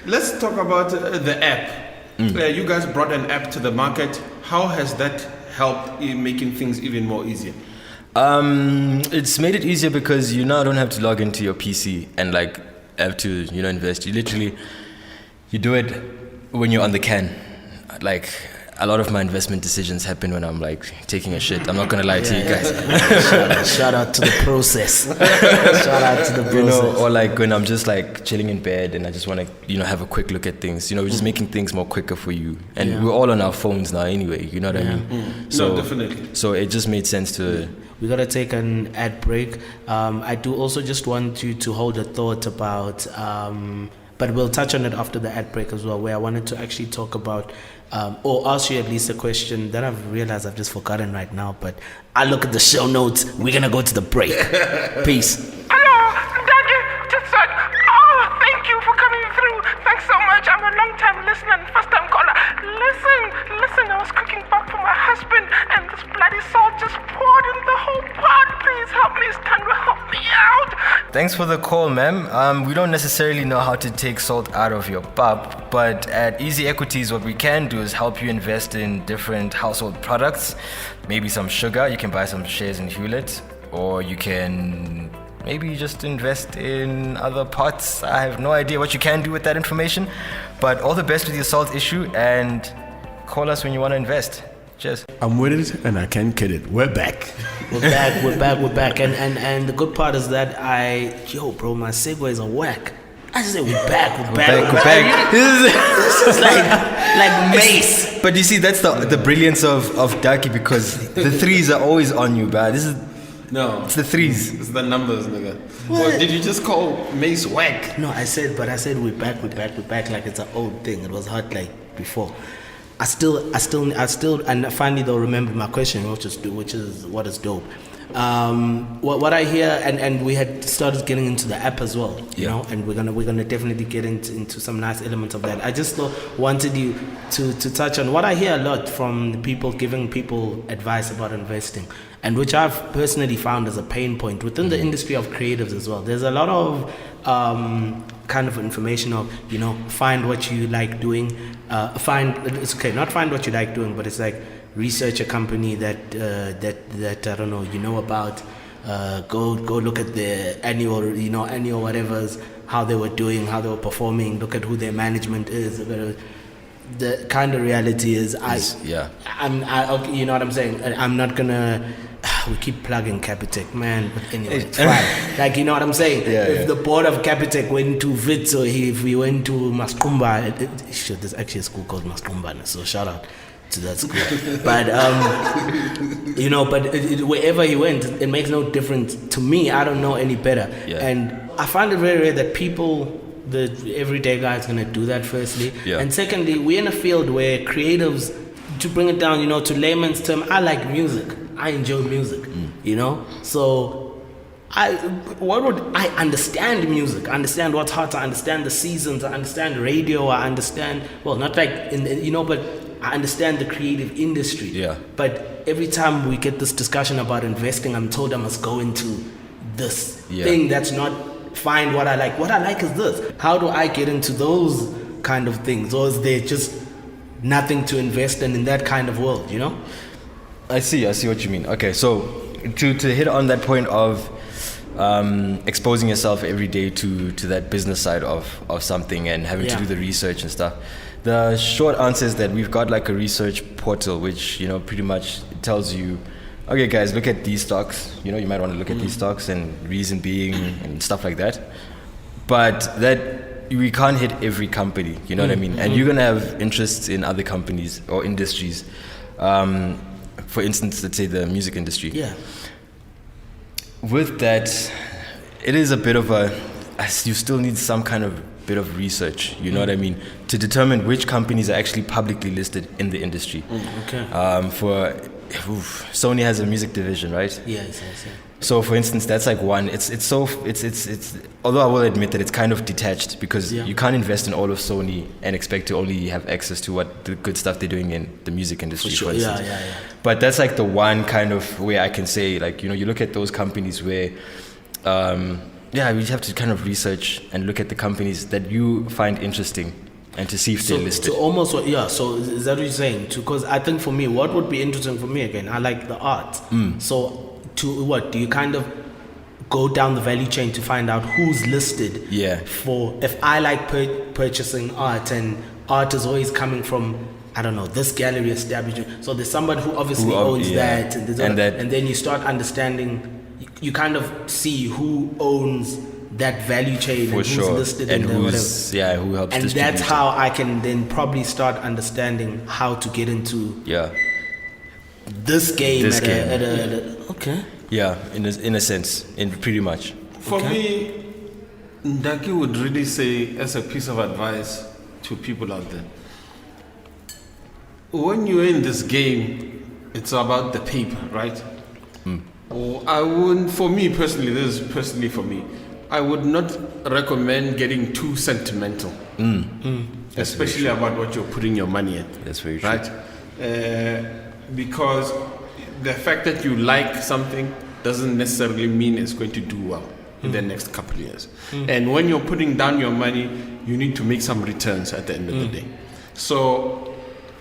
Let's talk about the app. You guys brought an app to the market. How has that helped in making things even more easier? It's made it easier because you now don't have to log into your PC and have to invest. You do it when you're on the can. A lot of my investment decisions happen when I'm taking a shit. I'm not gonna lie to you guys. Shout out to the process. Shout out to the process. Or when I'm just chilling in bed and I just want to have a quick look at things. We're just making things more quicker for you. And we're all on our phones now anyway. You know what I mean? So definitely. So it just made sense to. We gotta take an ad break. I do also just want you to hold a thought about. But we'll touch on it after the ad break as well, where I wanted to actually talk about, or ask you at least a question that I've realized I've just forgotten right now, but I look at the show notes. We're going to go to the break. Peace. Hello, Ndarkie, TeethSwag. Oh, thank you for coming through. Thanks so much. I'm a long-time listener and first-time caller. Listen, I was cooking back for my husband, and this bloody salt just poured in the whole pot. Please help me, Standwa, help me out. Thanks for the call, ma'am. We don't necessarily know how to take salt out of your pap, but at EasyEquities, what we can do is help you invest in different household products. Maybe some sugar. You can buy some shares in Hewlett, or you can maybe just invest in other pots. I have no idea what you can do with that information, but all the best with your salt issue, and call us when you want to invest. Cheers. I'm with it and I can't kid it. We're back. We're back. And the good part is that bro, my segues are whack. I just say we're back. This is like Mace. But you see, that's the brilliance of Ndarkie, because the threes are always on you, bro. It's the threes. It's the numbers, nigga. What? Did you just call Mace whack? No, I said we're back like it's an old thing. It was hot before. I still, and finally they'll remember my question, which is what is dope. What I hear, and we had started getting into the app as well, you know, and we're gonna definitely get into some nice elements of that. I just wanted you to touch on what I hear a lot from the people giving people advice about investing, and which I've personally found as a pain point within the industry of creatives as well. There's a lot of kind of information of, find what you like doing. Not find what you like doing, but it's research a company that I don't know, about. Go look at their annual whatever's, how they were doing, how they were performing. Look at who their management is. The kind of reality is, you know what I'm saying. I'm not gonna. We keep plugging Capitec, man. But anyway, it's fine. You know what I'm saying? If the board of Capitec went to Wits, or if we went to Maskumba, there's actually a school called Maskumba, so shout out to that school. But wherever he went, it makes no difference to me. I don't know any better. And I find it very rare that people the everyday guy is gonna do that firstly. Yeah. And secondly, we're in a field where creatives, to bring it down, to layman's term, I like music. I enjoy music, So I understand music. I understand what's hot. I understand the seasons. I understand radio. I understand, well, not like but I understand the creative industry. Yeah. But every time we get this discussion about investing, I'm told I must go into this thing that's not find what I like. What I like is this. How do I get into those kind of things? Or is there just nothing to invest in that kind of world, I see what you mean. Okay, so to hit on that point of exposing yourself every day to that business side of something and having to do the research and stuff, the short answer is that we've got like a research portal which pretty much tells you, okay guys, look at these stocks, you might want to look at these stocks, and reason being and stuff like that, but that we can't hit every company, you know what I mean? And you're gonna have interests in other companies or industries. For instance, let's say the music industry. Yeah. With that, it is a bit of you still need some kind of bit of research, you know what I mean, to determine which companies are actually publicly listed in the industry. Okay. Sony has a music division, right? Yes. So, for instance, that's like one. It's although I will admit that it's kind of detached, because you can't invest in all of Sony and expect to only have access to what the good stuff they're doing in the music industry, for instance. Yeah. But that's like the one kind of way I can say, like, you look at those companies where, we have to kind of research and look at the companies that you find interesting and to see if they're listed. So is that what you're saying? Because I think for me, what would be interesting for me, again, I like the art. So to what do you kind of go down the value chain to find out who's listed? For if I like purchasing art, and art is always coming from, I don't know, this gallery establishment, so there's somebody who obviously owns that, and then you start understanding, you kind of see who owns that value chain, for and who's listed and in who's who helps and distribute that's how I can then probably start understanding how to get into this game. Okay. Yeah, in a sense, pretty much. For me, Ndarkie would really say, as a piece of advice to people out there, when you're in this game, it's about the paper, right? I wouldn't, for me personally, this is personally for me, I would not recommend getting too sentimental, especially about what you're putting your money in. That's very true. Right? Because the fact that you like something doesn't necessarily mean it's going to do well in the next couple of years. And when you're putting down your money, you need to make some returns at the end of the day. So,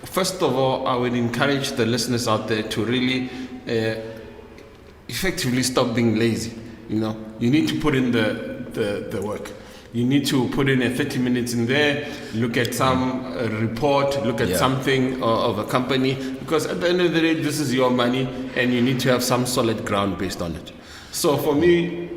first of all, I would encourage the listeners out there to really effectively stop being lazy. You need to put in the work. You need to put in 30 minutes in there, look at some report, look at something of a company, because at the end of the day, this is your money, and you need to have some solid ground based on it. So for me,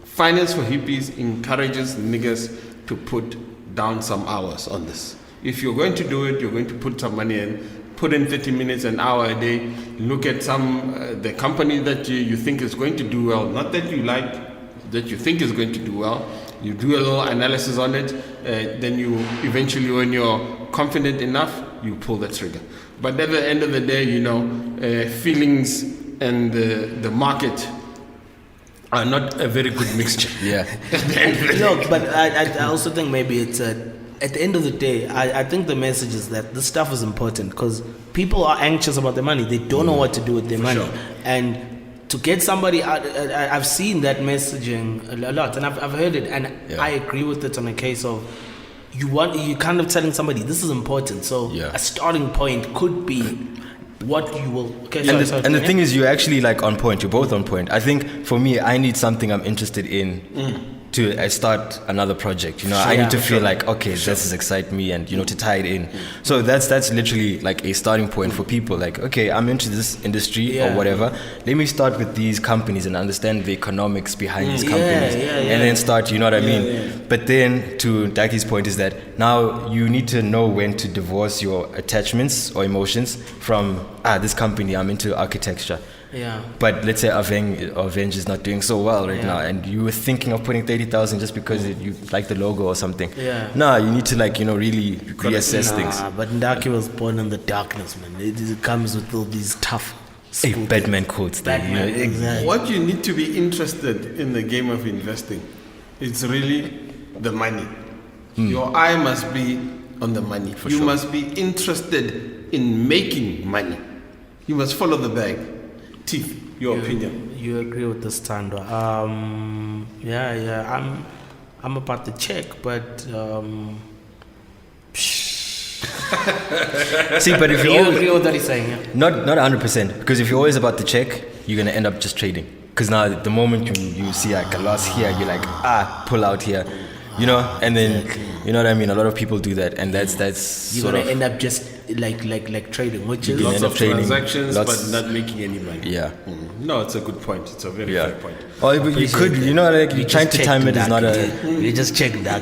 Finance for Hippies encourages niggas to put down some hours on this. If you're going to do it, you're going to put some money in, put in 30 minutes, an hour a day, look at the company that you think is going to do well, not that you like, that you think is going to do well. You do a little analysis on it, then you eventually, when you're confident enough, you pull the trigger. But at the end of the day, feelings and the market are not a very good mixture. But I also think maybe it's at the end of the day, I think the message is that this stuff is important, because people are anxious about their money. They don't know what to do with their money. Sure. And to get somebody out, I've seen that messaging a lot, and I've heard it, and I agree with it on a case of you kind of telling somebody this is important. So a starting point could be what you will. Okay, and the thing is, you're actually like on point. You're both on point. I think for me, I need something I'm interested in to start another project. I need to feel like, okay, this is excite me, and to tie it in. So that's literally like a starting point for people. Like, okay, I'm into this industry or whatever. Let me start with these companies and understand the economics behind these companies, and then start. You know what I mean? But then, to Ndakie's point, is that now you need to know when to divorce your attachments or emotions from this company. I'm into architecture. Yeah. But let's say Avenge is not doing so well right now, and you were thinking of putting 30,000 just because you like the logo or something. Yeah. No, you need to really reassess things. But Ndarkie was born in the darkness, man. It comes with all these tough. Hey, Batman quotes there. Batman, exactly. What you need to be interested in the game of investing, it's really the money. Your eye must be on the money. You must be interested in making money. You must follow the bag. Teeth, your opinion. You agree with this, Standwa? I'm about to check, but See, but if you agree with what he's saying, yeah? Not 100%, because if you're always about to check, you're gonna end up just trading. Because now the moment you see like a loss here, you're like pull out here, and then you know what I mean. A lot of people do that, and that's you're gonna end up just like trading, which is Lots of trading, transactions, but not making any money. Yeah. No, it's a good point. It's a very fair point. Oh, but you could, trying to time it is not a. You just check that.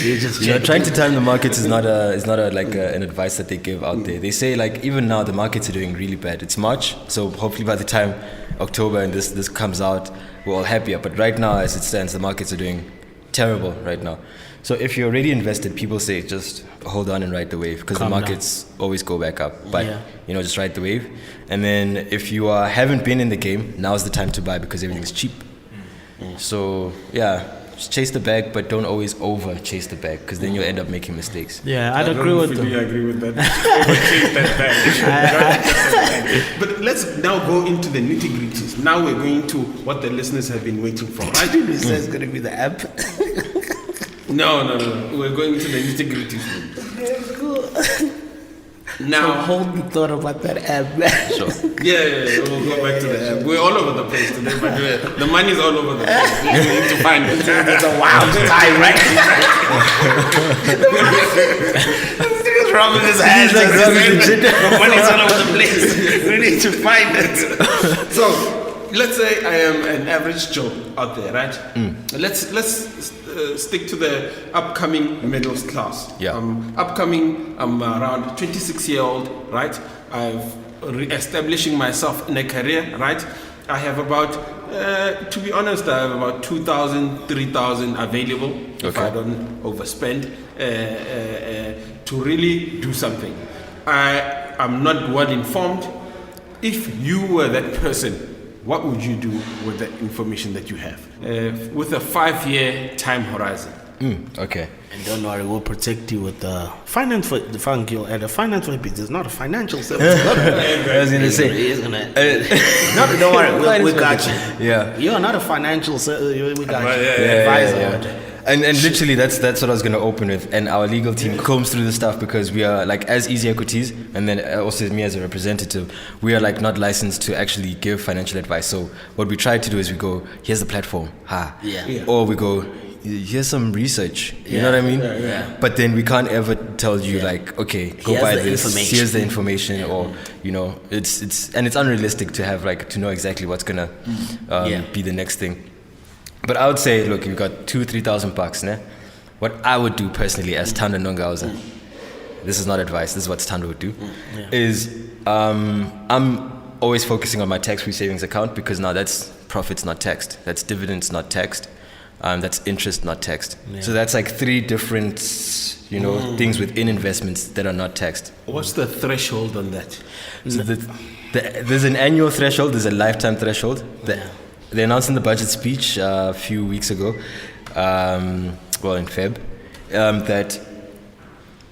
You just check. Trying to time the markets is not an advice that they give out there. They say like even now the markets are doing really bad. It's March, so hopefully by the time October and this comes out, we're all happier. But right now, as it stands, the markets are doing terrible right now. So if you're already invested, people say just hold on and ride the wave, because the markets always go back up. But just ride the wave. And then if you haven't been in the game, now's the time to buy because everything's cheap. So just chase the bag, but don't always over chase the bag, because then you'll end up making mistakes. Yeah, I'd agree with them. I agree with that. Overchase that bag. But let's now go into the nitty-gritties. Now we're going to what the listeners have been waiting for. Right? This is going to be the app. No. We're going to the nitty-gritties. Now, hold the thought about that app, man. Sure. Yeah, we'll go back to the app. We're all over the place today, but the money's all over the place. We need to find it. It's a wild time, right? What's wrong with his hands? The money's all over the place. We need to find it. So, let's say I am an average Joe out there, right? Let's stick to the upcoming middle class. Yeah. I'm around 26-year-old, right? I've establishing myself in a career, right? I have about, to be honest, I have about 2,000, 3,000 available if I don't overspend to really do something. I'm not well informed. If you were that person, what would you do with the information that you have with a 5-year time horizon? Okay. And don't worry, we'll protect you with the finance for the funk. You'll add a finance for Hippies. It's not a financial service. I was gonna say. Don't worry, we got you. Yeah. You're not a financial service. We got you. Yeah. And literally that's what I was going to open with. And our legal team combs through the stuff, because we are like, as EasyEquities, and then also me as a representative, we are like not licensed to actually give financial advice. So what we try to do is we go, here's the platform, or we go, here's some research, you know what I mean? But then we can't ever tell you like, okay, go here's buy the this, information. here's the information, or it's unrealistic to have like to know exactly what's gonna be the next thing. But I would say, look, you've got 2,000-3,000 bucks, ne? What I would do personally as Standwa Nongauza, this is not advice, this is what Standwa would do, is I'm always focusing on my tax-free savings account, because now that's profits not taxed, that's dividends not taxed, that's interest not taxed. So that's like 3 different, things within investments that are not taxed. What's the threshold on that? So there's an annual threshold, there's a lifetime threshold. They announced in the budget speech a few weeks ago, in Feb, that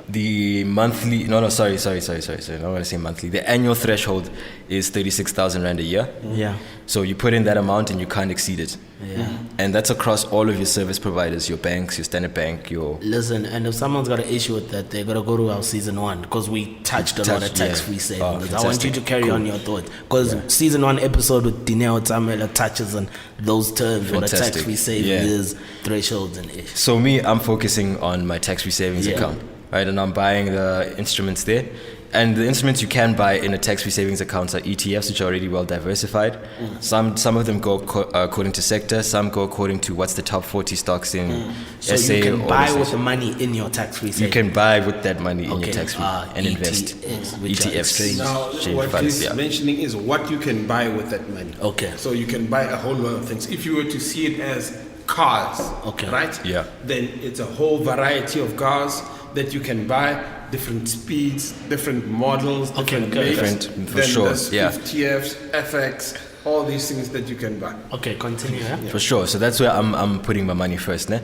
the monthly, I don't want to say monthly, the annual threshold is 36,000 Rand a year. Yeah. So you put in that amount and you can't exceed it. Yeah. And that's across all of your service providers, your banks, your Standard Bank, your... Listen, and if someone's got an issue with that, they got to go to our season 1, because we touched a lot of tax-free savings. I want you to carry on your thoughts, because season 1 episode with Dineo Tamela touches on those terms, what a tax-free savings is, thresholds and issues. So me, I'm focusing on my tax-free savings account. right? And I'm buying the instruments there. And the instruments you can buy in a tax-free savings account are ETFs, which are already well diversified. Some of them go according to sector. Some go according to what's the top 40 stocks in So SA. you can or buy SH. with the money in your tax-free You savings. can buy with that money in your tax-free and invest. ETFs, which are ETFs. exchange. Now, Exchange what funds, he's yeah. mentioning is what you can buy with that money. Okay. So you can buy a whole lot of things. If you were to see it as cars, Okay. right? Yeah. Then it's a whole variety of cars that you can buy, different speeds, different models, different makes. Different, for then sure, there's yeah. FTFs, FX, all these things that you can buy. Okay, continue. Yeah? For sure. So that's where I'm putting my money first, ne?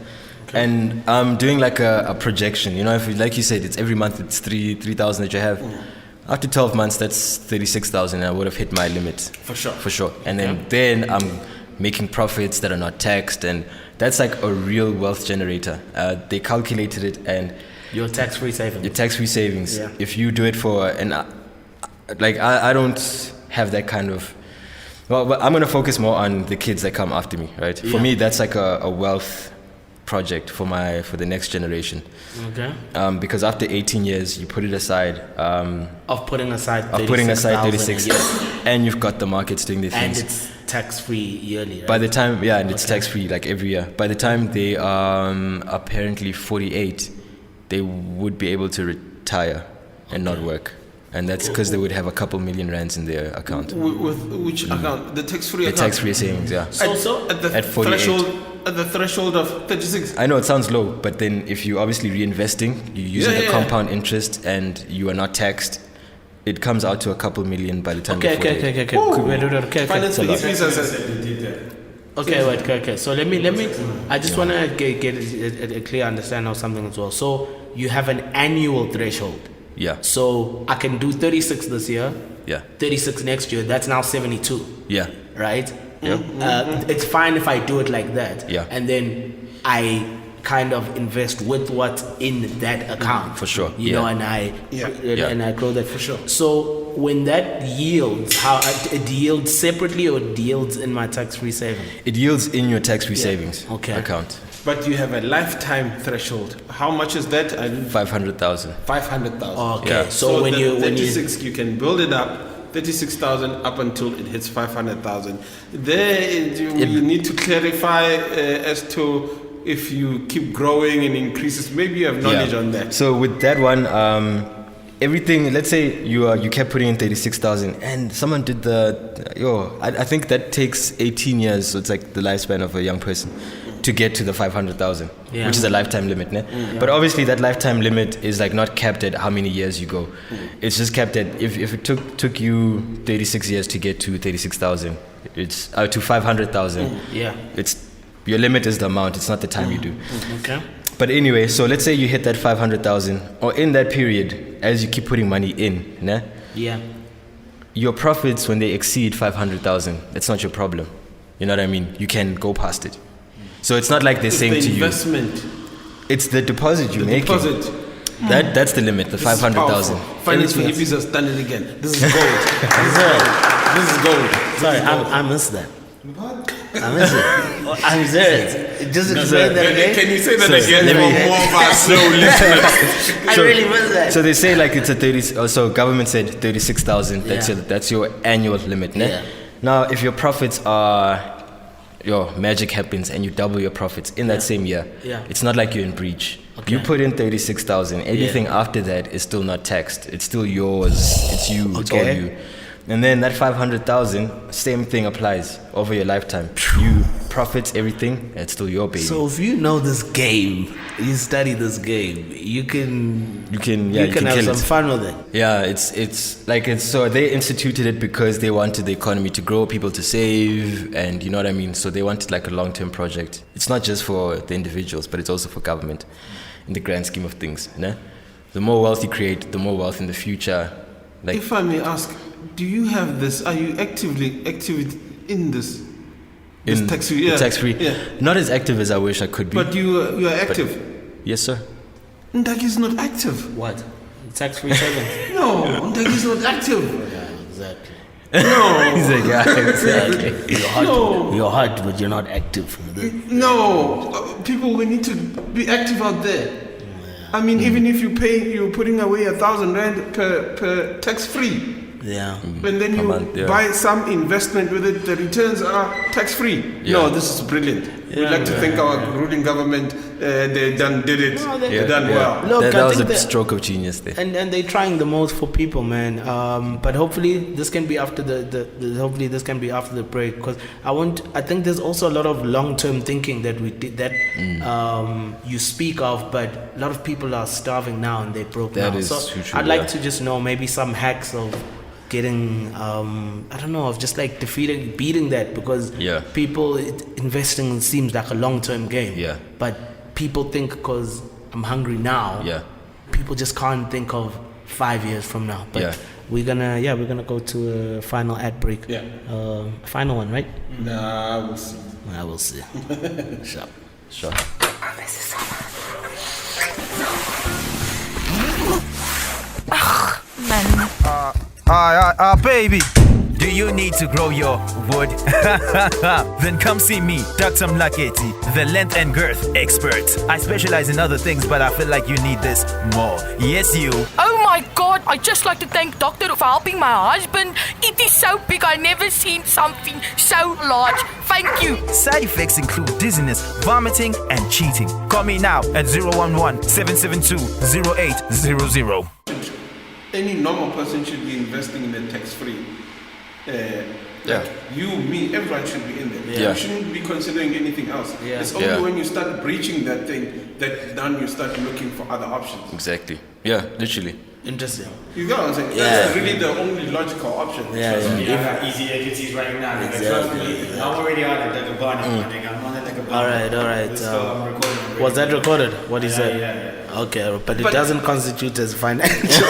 And I'm doing like a projection. You know, if you, like you said, it's every month it's 3,000 that you have. After 12 months, that's 36,000. I would have hit my limit. For sure. For sure. And then I'm making profits that are not taxed, and that's like a real wealth generator. They calculated it, and Your tax-free savings. your tax-free savings. Yeah. If you do it for I don't have that kind of. Well, but I'm gonna focus more on the kids that come after me, right? For me, that's like a wealth project for the next generation. Okay. Because after 18 years, you put it aside. Of putting aside 36, a year. and you've got the markets doing their And things. it's tax-free yearly, right? By the time, and it's tax-free like every year. By the time they are apparently 48, they would be able to retire and not work. And that's because they would have a couple million rands in their account. With which account? The tax-free The account? tax-free savings, yeah. So At the At 48. threshold of 36. I know it sounds low, but then if you're obviously reinvesting, you're using the Yeah. compound interest and you are not taxed, it comes out to a couple million by the time you're 48. Okay. Finance So for look. Hippies has Okay. So let me. I just want to get a clear understanding of something as well. So you have an annual threshold. Yeah, So I can do 36 this year, yeah, 36 next year. That's now 72, yeah, right? yeah. It's fine if I do it like that. Yeah. And then I kind of invest with what's in that account. For sure, You yeah. know, and I Yeah. and I grow that for sure. So when that yields, how it yields separately or it yields in my tax-free savings? It yields in your tax-free savings Okay. account. But you have a lifetime threshold. How much is that? 500,000. 500,000. Okay. Yeah. So when the you 36, you can build it up. 36,000 up until it hits 500,000. There you need to clarify as to if you keep growing and increases. Maybe you have knowledge on that. So with that one, everything. Let's say you kept putting in 36,000, and someone did I think that takes 18 years. So it's like the lifespan of a young person to get to the 500,000, Yeah. which is a lifetime limit. Ne? But obviously that lifetime limit is like not capped at how many years you go. It's just capped at if it took you 36 years to get to 36,000, it's to 500,000. Yeah. It's your limit is the amount. It's not the time you do. Okay. But anyway, so let's say you hit that 500,000, or in that period, as you keep putting money in, ne? Yeah. Your profits when they exceed 500,000, that's not your problem. You know what I mean? You can go past it. So it's not like they're saying the to you, investment. it's the deposit you make. Deposit. That's the limit, the 500,000. Finance for Hippies has done it again. This is gold. This is gold. Sorry, I missed that. I missed it. I'm serious. Just explain that again. Can you say that So, again let for me- more of our slow listeners? I really missed that. So they say like it's a 30. So government said 36,000. Yeah. That's your annual limit. Ne? Yeah. Now, if your profits are, your magic happens and you double your profits in that same year, Yeah. it's not like you're in breach. Okay. You put in 36,000. Anything after that is still not taxed. It's still yours. It's you. It's all Okay. you. And then that 500,000, same thing applies over your lifetime. You profits everything. It's still your baby. So if you know this game, you study this game, you can you can have kill some it. fun with it. Yeah, it's so they instituted it because they wanted the economy to grow, people to save, and you know what I mean. So they wanted like a long-term project. It's not just for the individuals, but it's also for government, in the grand scheme of things. Ne? The more wealth you create, the more wealth in the future. Like If I may ask, do you have this? Are you active in this? This in tax-free? the tax-free, Yeah. not as active as I wish I could be. But you are active. Yes, sir. Ndarkie is not active. What? Tax-free savings. No, Ndarkie is not active. Exactly. No, He's like, yeah, exactly. You're hot, but you're not active. no. People, we need to be active out there. I mean, even if you're putting away 1,000 rand per tax-free. Yeah. And then you month, yeah. buy some investment with it, the returns are tax-free. Yeah. No, this is brilliant. We'd like to thank our ruling government. They did it. They done well. Look, that I was think a stroke of genius there. And they're trying the most for people, man. But hopefully this can be after hopefully this can be after the break, because I think there's also a lot of long-term thinking that we did you speak of, but a lot of people are starving now and they're broke That now. is So true, I'd like to just know maybe some hacks of getting I don't know, of just like beating that, because people investing seems like a long-term game. Yeah. But people think because I'm hungry now. Yeah. People just can't think of 5 years from now. But we're gonna go to a final ad break. Yeah. Final one, right? Nah, we'll see. I will see. Sure. Baby, do you need to grow your wood? Then come see me, Dr. Mlaketi, the length and girth expert. I specialize in other things, but I feel like you need this more. Yes, you. Oh my God, I'd just like to thank Doctor for helping my husband. It is so big, I never seen something so large. Thank you. Side effects include dizziness, vomiting, and cheating. Call me now at 011-772-0800. Any normal person should be investing in a tax-free. Yeah. You, me, everyone should be in there. Yeah. You shouldn't be considering anything else. Yeah. It's only when you start breaching that thing that then you start looking for other options. Exactly. Yeah, literally. Interesting. You know what I'm saying? That's really the only logical option. Yeah. I got EasyEquities right now. Exactly. I'm already on it, I'm on it. All right. Was that recorded? What is that? Yeah. Okay, but it doesn't constitute as financial.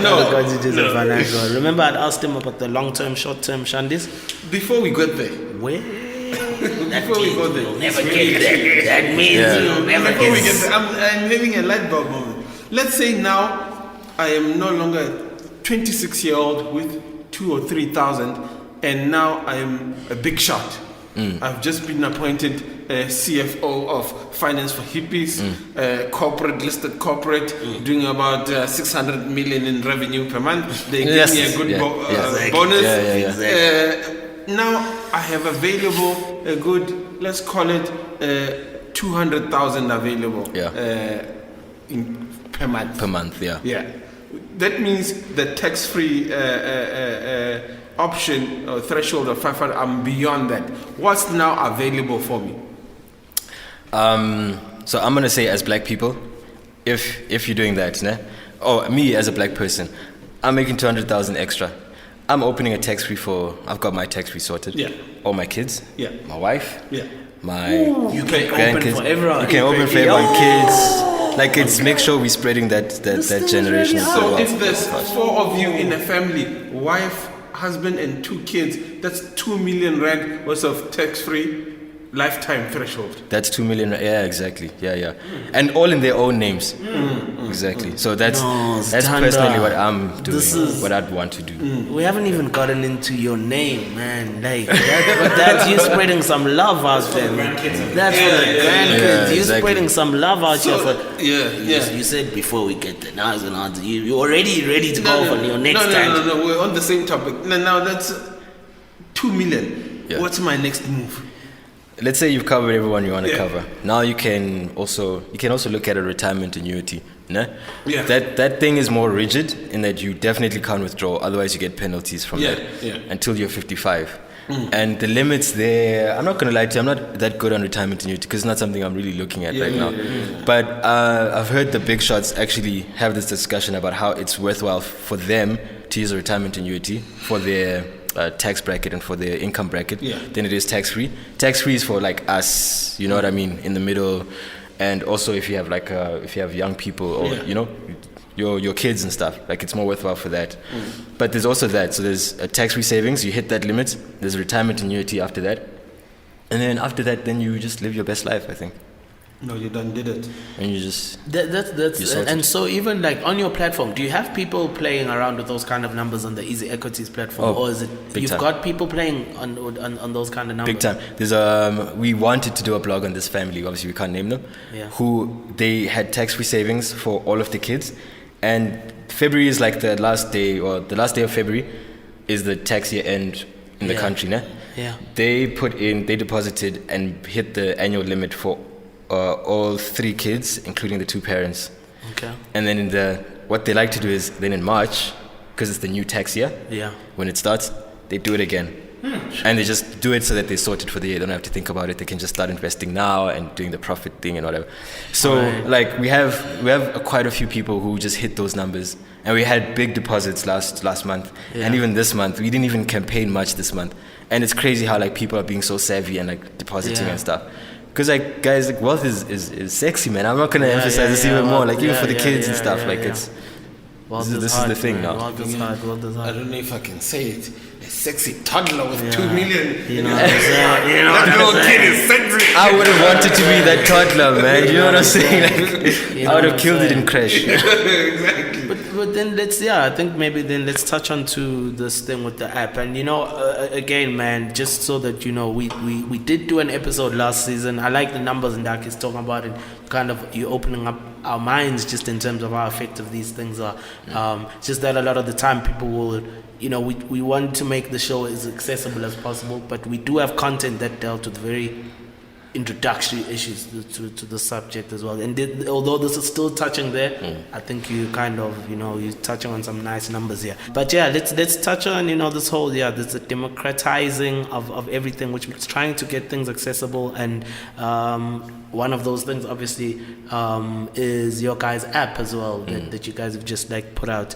No. It constitutes as financial. Remember, I'd asked him about the long-term, short-term shandis. Before we got there, Where? before we go there, Never get there. That means you'll never before we get get there, I'm having a light bulb moment. Let's say now I am no longer a 26-year-old with 2,000 or 3,000, and now I am a big shot. I've just been appointed CFO of Finance for Hippies, listed corporate, doing about 600 million in revenue per month. They give me a good bonus. Now I have available a good, let's call it 200,000 available per month. Per month, yeah. Yeah. That means the tax-free option or threshold of 500, I'm beyond that. What's now available for me? So I'm gonna say, as black people, if you're doing that, me as a black person, I'm making 200,000 extra. I'm opening a tax-free I've got my tax-free sorted. Yeah. All my kids. Yeah. My wife. Yeah. My You can grandkids. open for everyone. You can open for everyone, kids. Like, it's make sure we're spreading that generation. So if there's 4 of you in a family, wife, husband, and 2 kids, that's 2 million rand worth of tax-free lifetime threshold. That's 2 million. Yeah, exactly. Yeah. And all in their own names. Exactly. So that's personally what I'm doing. What I'd want to do. We haven't even gotten into your name, man. Like that's you spreading some love out there, man. That's for the grandkids. You spreading some love out here for. You said before we get there. Now it's an answer. You already ready to go for your next time. No. We're on the same topic. Now that's 2 million. Yeah. What's my next move? Let's say you've covered everyone you want to cover. Now you can also look at a retirement annuity. No? Yeah. That thing is more rigid in that you definitely can't withdraw. Otherwise, you get penalties from that until you're 55. And the limits there, I'm not going to lie to you, I'm not that good on retirement annuity because it's not something I'm really looking at right now. But I've heard the big shots actually have this discussion about how it's worthwhile for them to use a retirement annuity for their tax bracket and for their income bracket than it is tax-free. Tax-free is for like us, you know what I mean, in the middle. And also if you have if you have young people or, your kids and stuff, like it's more worthwhile for that. But there's also that. So there's a tax-free savings, you hit that limit. There's a retirement annuity after that. And then after that, then you just live your best life, I think. No, you done did it. And you just That's You sorted. and so even like on your platform, do you have people playing around with those kind of numbers on the Easy Equities platform, Oh, or is it big you've time. got people playing on those kind of numbers? big time. There's we wanted to do a blog on this family. Obviously, we can't name them. Yeah. Who they had tax-free savings for all of the kids, and February is like the last day, or the last day of February is the tax year end in the Yeah. country. Né? Yeah. They deposited and hit the annual limit for all 3 kids, including the 2 parents. Okay. And then what they like to do is then in March, because it's the new tax year, Yeah. when it starts, they do it again. And they just do it so that they sort it for the year. They don't have to think about it. They can just start investing now and doing the profit thing and whatever. So Right. like we have quite a few people who just hit those numbers, and we had big deposits last month, Yeah. and even this month we didn't even campaign much this month. And it's crazy how like people are being so savvy and like depositing Yeah. and stuff. Because like guys, like wealth is sexy, man. I'm not gonna emphasize this even more. Like even for the kids and stuff. Like it's Wealth this is hard, the thing man. now. Wealth is hard. Wealth is I hard. don't know if I can say it. A sexy toddler with 2 million. You know what I'm saying? You know what That I'm little kid saying? is sexy. I would have wanted to be that toddler, man. You know what I'm saying? Like, You know I would have what killed I'm it in crash. Exactly. But then I think maybe then let's touch on to this thing with the app. And you know, again, man, just so that you know, we did do an episode last season. I like the numbers Ndarkie is talking about it. Kind of you opening up our minds just in terms of how effective these things are. Just that a lot of the time people will, you know, we want to make the show as accessible as possible, but we do have content that dealt with very introductory issues to the subject as well. And although this is still touching there, I think you kind of, you know, you're touching on some nice numbers here. But yeah, let's touch on, you know, this whole, this democratizing of everything, which is trying to get things accessible. And one of those things obviously is your guys' app as well that you guys have just like put out.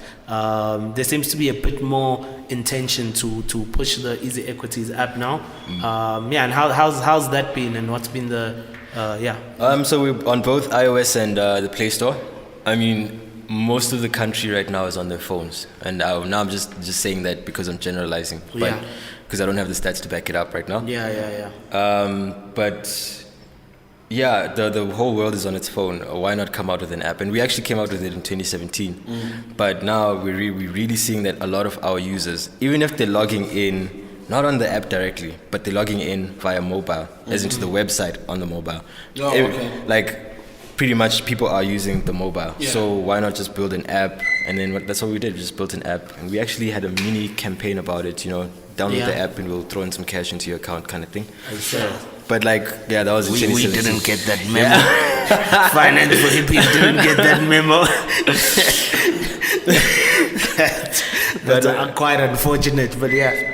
There seems to be a bit more intention to push the Easy Equities app now. And how's that been, and what's been the So we're on both iOS and the Play Store. I mean, most of the country right now is on their phones, and now I'm just saying that because I'm generalizing, but because I don't have the stats to back it up right now. But yeah, the whole world is on its phone. Why not come out with an app? And we actually came out with it in 2017. But now we're really seeing that a lot of our users, even if they're logging in, not on the app directly, but they're logging in via mobile, as into the website on the mobile. Like, pretty much people are using the mobile. So why not just build an app? And then that's what we did. We just built an app. And we actually had a mini campaign about it, you know, download the app and we'll throw in some cash into your account kind of thing. But like, that was in we 2017. didn't get that memo. Finance for Hippies didn't get that memo. That's quite unfortunate, but yeah.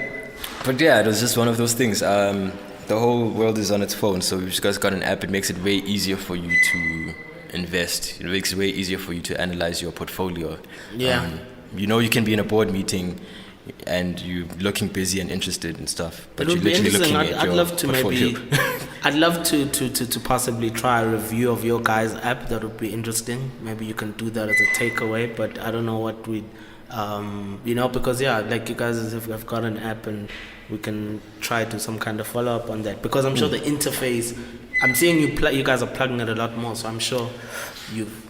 But yeah, it was just one of those things. The whole world is on its phone, so we've just got an app. It makes it way easier for you to invest. It makes it way easier for you to analyze your portfolio. You know, you can be in a board meeting and you're looking busy and interested and stuff, but It you're would be literally interesting. looking at I'd your love to portfolio. I'd love to possibly try a review of your guys' app. That would be interesting. Maybe you can do that as a takeaway, but I don't know what we'd, you know, because like you guys have got an app and we can try to some kind of follow up on that, because I'm sure the interface, I'm seeing you guys are plugging it a lot more, so I'm sure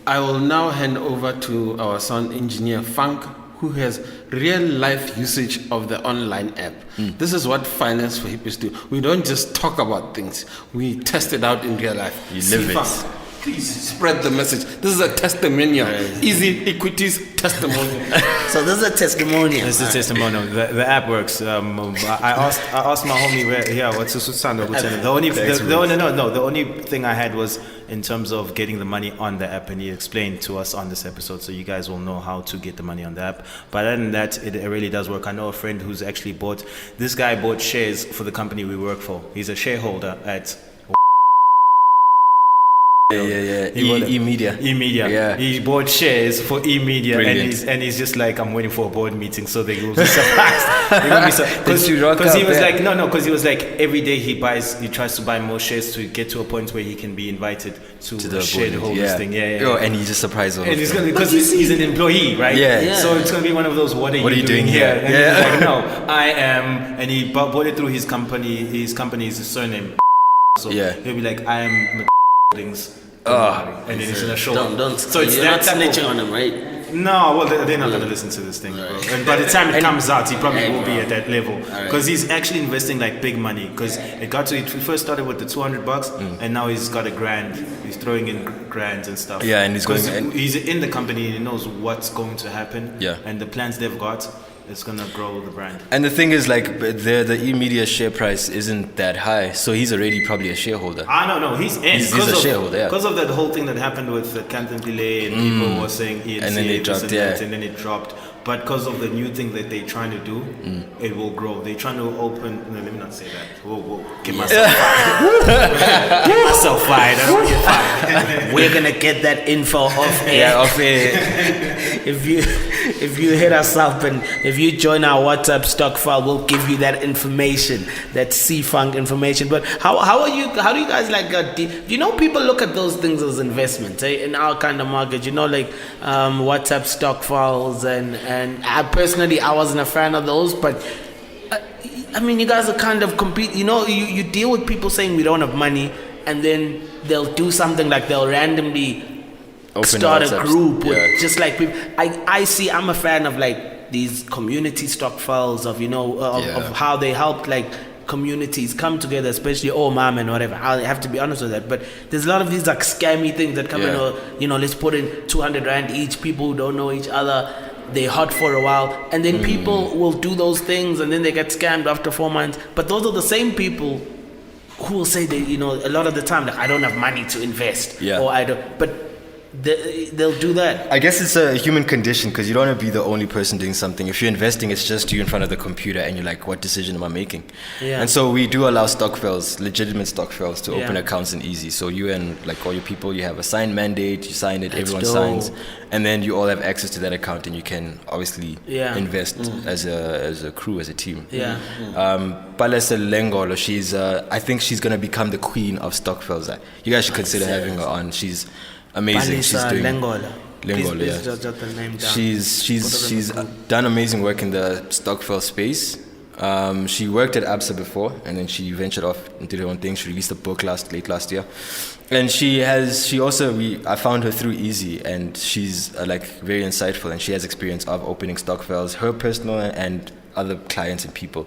I will now hand over to our sound engineer Funk, who has real life usage of the online app. This is what Finance for Hippies do. We don't just talk about things, we test it out in real life. You live it. Funk, please spread the message. This is a testimonial. Easy Equities testimonial. So this is a testimonial. This is a testimonial. The app works. I asked my homie what's this sound? The only thing I had was in terms of getting the money on the app, and he explained to us on this episode, so you guys will know how to get the money on the app. But other than that, it really does work. I know a friend who's actually bought shares for the company we work for. He's a shareholder at E-Media. E-Media. Yeah. He bought shares for E-Media, and he's just like, I'm waiting for a board meeting, so they will be surprised. Because he was like, because he was like, every day he tries to buy more shares to get to a point where he can be invited to the shareholders thing. And he just surprised all of them. Because he's an employee, right? So it's going to be one of those, what are you doing here? And he's like, no, I am, and he bought it through his company's surname. So he'll be like, I am Holdings and then he's gonna show up. Don't. So it's you're that not type of- snitching on him, right? No, well, they're not going to listen to this thing, bro. And by the time it comes out, he probably will be at that level. Because he's actually investing like big money. Because it first started with the $200, and now he's got $1,000. He's throwing in grands and stuff. Yeah, and he's going. He's in the company and he knows what's going to happen. Yeah. And the plans they've got, it's going to grow the brand. And the thing is, like, the e-media share price isn't that high, so he's already probably a shareholder. No, he's in. He's a shareholder, yeah. Because of that whole thing that happened with Canton Pile and people were saying ENC, and then they dropped, and then it dropped. But because of the new thing that they're trying to do, it will grow. They're trying to open. No, let me not say that. Whoa. Get myself fired. Get myself fired. I don't get fired. We're gonna get that info off air. Yeah, off air. If you hit us up and if you join our WhatsApp stock file, we'll give you that information, that C-Funk information. But how do you guys like? Do you know people look at those things as investments in our kind of market? You know, like WhatsApp stock files and I personally I wasn't a fan of those, but. I mean, you guys are kind of compete. You know, you deal with people saying we don't have money, and then they'll do something like they'll randomly start a group with just like people. I'm a fan of like these community stock files of of how they help like communities come together, especially mom and whatever. I have to be honest with that, but there's a lot of these like scammy things that come in. Or let's put in 200 rand each. People who don't know each other. They're hot for a while, and then people will do those things, and then they get scammed after 4 months. But those are the same people who will say that a lot of the time, like I don't have money to invest, or I don't. But they'll do that. I guess it's a human condition because you don't want to be the only person doing something. If you're investing, it's just you in front of the computer, and you're like, "What decision am I making?" Yeah. And so we do allow Stokvels, legitimate Stokvels, to open accounts in Easy. So you and like all your people, you have a signed mandate, you sign it, everyone signs, and then you all have access to that account, and you can obviously invest as a crew, as a team. Yeah. Palesa Lengolo, I think she's gonna become the queen of Stokvels. You guys should consider having her on. She's amazing. Palesa, she's doing Lengolo. Please, just the name down. She's done amazing work in the Stokvels space. She worked at ABSA before, and then she ventured off and did her own thing. She released a book late last year, and I found her through Easy, and she's like very insightful, and she has experience of opening Stokvels, her personal and other clients and people.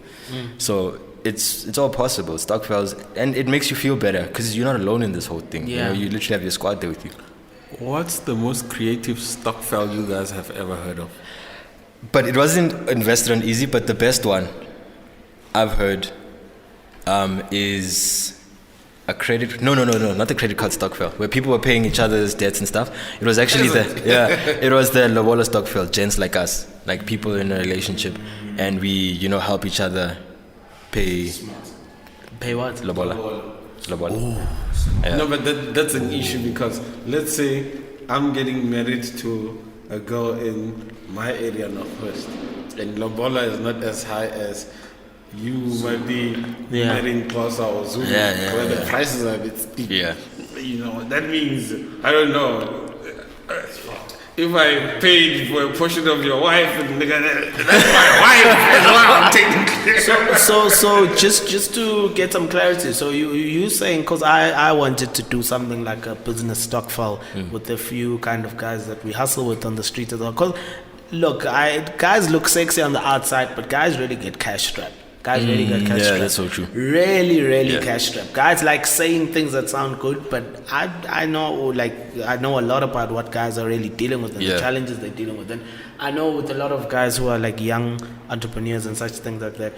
So it's all possible, Stokvels, and it makes you feel better because you're not alone in this whole thing. Yeah. You literally have your squad there with you. What's the most creative Stokvel you guys have ever heard of? But it wasn't invested on Easy, but the best one I've heard is a credit. No, not the credit card Stokvel, where people were paying each other's debts and stuff. It was actually it was the Lobola Stokvel, gents like us, like people in a relationship, and we help each other pay what? Lobola. Yeah. No, but that's an issue because let's say I'm getting married to a girl in my area Northwest, and Lobola is not as high as you might be marrying Xhosa or Zulu, where the prices are a bit steep. Yeah. That means, I don't know, if I paid for a portion of your wife, that's my wife as well. I'm taking So just to get some clarity, so you saying, because I wanted to do something like a business stock file with a few kind of guys that we hustle with on the street as well. Because look, guys look sexy on the outside, but guys really get cash strapped. Guys really get cash strapped. Yeah, that's so true. Really cash strapped. Guys like saying things that sound good, but I know a lot about what guys are really dealing with and the challenges they're dealing with. And I know with a lot of guys who are like young entrepreneurs and such things like that.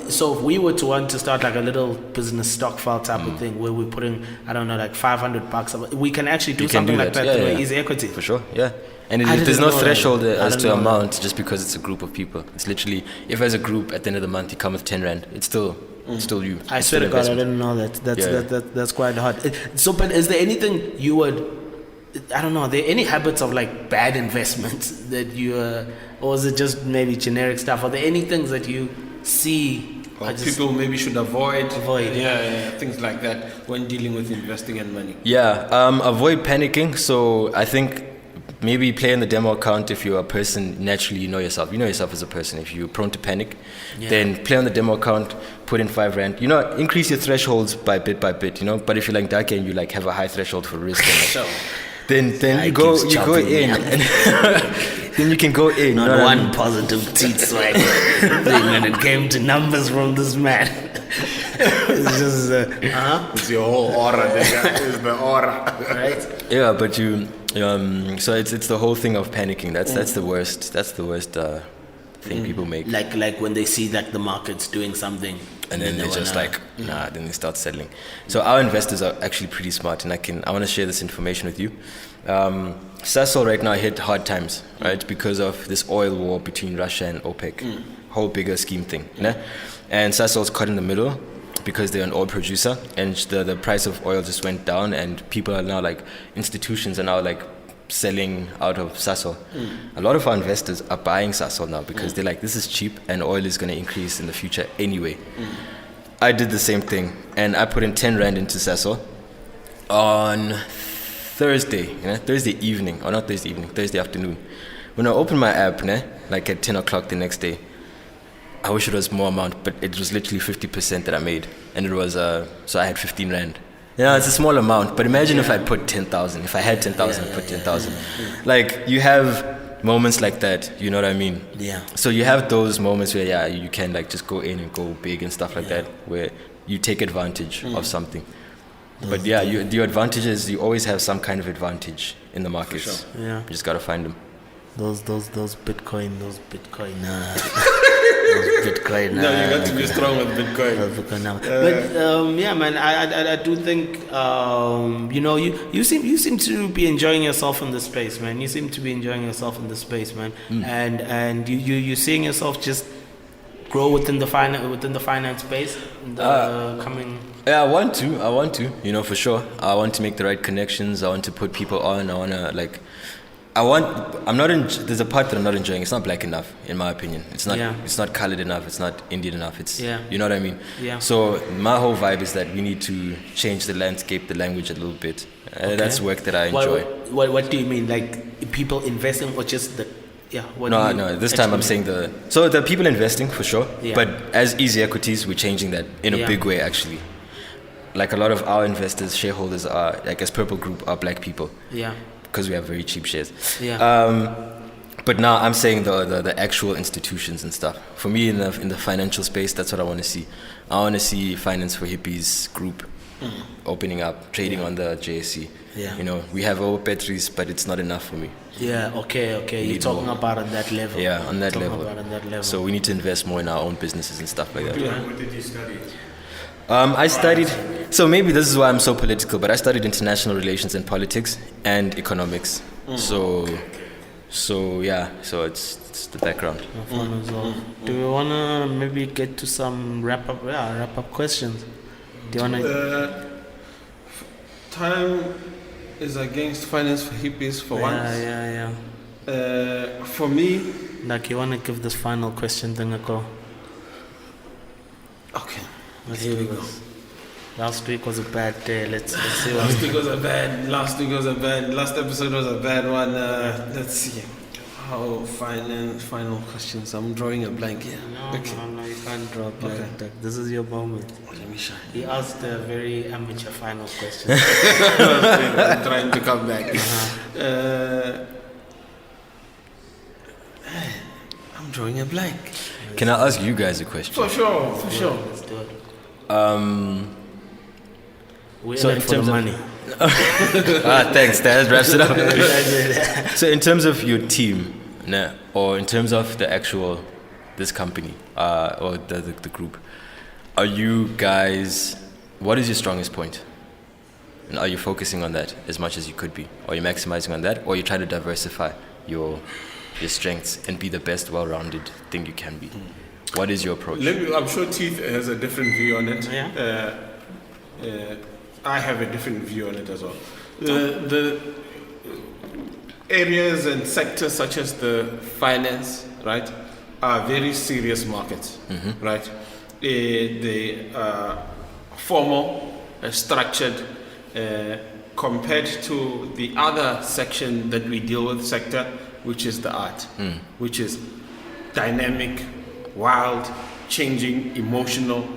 So if we were to want to start like a little business stock file type of thing where we're putting, I don't know, like $500, we can actually do something like that through EasyEquities. For sure, yeah. And there's no threshold as to amount just because it's a group of people. It's literally, if as a group at the end of the month you come with 10 rand, it's still you. I swear to God, I didn't know that. That's quite hard. So, but is there anything you would, I don't know, are there any habits of like bad investments that you, or is it just maybe generic stuff? Are there any things that you see people maybe should avoid? Yeah, things like that when dealing with investing and money. Yeah, avoid panicking. So I think maybe play on the demo account if you're a person, naturally you know yourself as a person. If you're prone to panic, then play on the demo account, put in 5 rand, increase your thresholds by bit, but if you're like Ndarkie and you like have a high threshold for risk, then you go in, and then you can go in. Not one positive TeethSwag thing when it came to numbers from this man. It's just, It's your whole aura, nigga. It's the aura. right? Yeah, but so it's the whole thing of panicking. That's the worst. That's the worst thing people make. Like when they see like the market's doing something, and then they're just like, nah. Then they start settling. So our investors are actually pretty smart, and I want to share this information with you. Sasol right now hit hard times, right, because of this oil war between Russia and OPEC, whole bigger scheme thing, and Sasol's caught in the middle because they're an oil producer, and the price of oil just went down, and people are now like, institutions are now like selling out of Sasol. A lot of our investors are buying Sasol now because they're like, this is cheap and oil is going to increase in the future anyway. I did the same thing, and I put in 10 rand into Sasol on Thursday afternoon. When I opened my app, like at 10 o'clock the next day, I wish it was more amount, but it was literally 50% that I made, and it was so I had 15 rand. It's a small amount, but imagine if I put 10,000. If I had 10,000, I put 10,000. Like, you have moments like that, you know what I mean? Yeah. So you have those moments where you can like just go in and go big and stuff like that, where you take advantage of something. But your advantage is you always have some kind of advantage in the markets. For sure. Yeah. You just gotta find them. Those Bitcoin. Those Bitcoin. No, you got to be strong with Bitcoin. But man, I do think you seem to be enjoying yourself in the space, man. You seem to be enjoying yourself in the space, man. And you're seeing yourself just grow within the finance space in the coming. Yeah, I want to, for sure. I want to make the right connections. I want to put people on. There's a part that I'm not enjoying. It's not black enough, in my opinion. It's not It's not colored enough. It's not Indian enough. You know what I mean? Yeah. So my whole vibe is that we need to change the landscape, the language a little bit. That's work that I enjoy. What do you mean? Like people investing or just the... Yeah. No. This time I'm saying the people investing for sure. Yeah. But as EasyEquities, we're changing that in a big way, actually. Like a lot of our investors, shareholders are, like as Purple Group, are black people. Yeah. Because we have very cheap shares. Yeah. But now I'm saying the actual institutions and stuff. For me, in the financial space, that's what I want to see. I want to see Finance for Hippies group opening up, trading on the JSE. Yeah. We have our batteries, but it's not enough for me. Yeah. Okay. You're talking about on that level. Yeah, on that level. So we need to invest more in our own businesses and stuff like that. What did you study? I studied, so maybe this is why I'm so political, but I studied international relations and politics and economics. So it's the background. Do we want to maybe get to some wrap up questions? Do you want to? Time is against Finance for Hippies for once. Yeah. For me, Ndarkie, you want to give this final question thing a go? Okay. Here we go. Last week was a bad day. Let's see. Last week was a bad. Last episode was a bad one. Let's see. Final questions. I'm drawing a blank here. No, you can't draw a blank. Okay. This is your moment. Let me shine. He asked a very amateur final question. I'm trying to come back. I'm drawing a blank. Can I ask you guys a question? For sure. Let's do it. We're so in for the money. Thanks. That wraps it up. So in terms of your team, or in terms of the actual this company or the group, are you guys? What is your strongest point? And are you focusing on that as much as you could be? Are you maximizing on that, or are you trying to diversify your strengths and be the best, well-rounded thing you can be? What is your approach? I'm sure Teeth has a different view on it. Yeah. I have a different view on it as well. The areas and sectors such as the finance, right, are very serious markets, right? They are formal, structured, compared to the other section that we deal with, sector, which is the art, which is dynamic, wild, changing, emotional.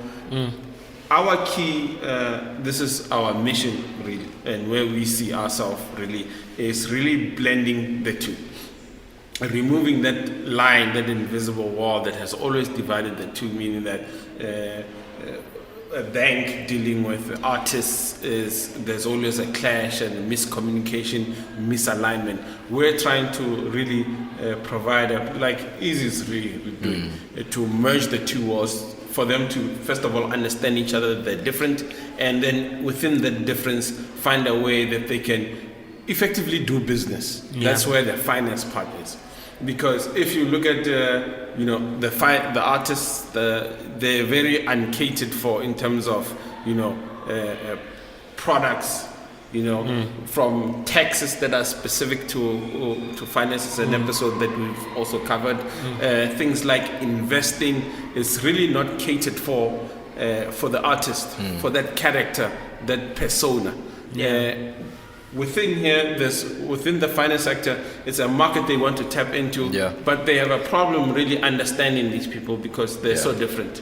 Our key, this is our mission really, and where we see ourselves really, is really blending the two. Removing that line, that invisible wall that has always divided the two, meaning that a bank dealing with artists there's always a clash and miscommunication, misalignment. We're trying to really provide like Easy is really doing to merge the two walls for them to first of all understand each other, they're different, and then within the difference find a way that they can effectively do business. That's where the finance part is. Because if you look at the artists, they're very uncatered for in terms of products, from taxes that are specific to finance. It's an episode that we've also covered. Things like investing is really not catered for the artist, for that character, that persona. Within here, within the finance sector, it's a market they want to tap into, but they have a problem really understanding these people because they're so different.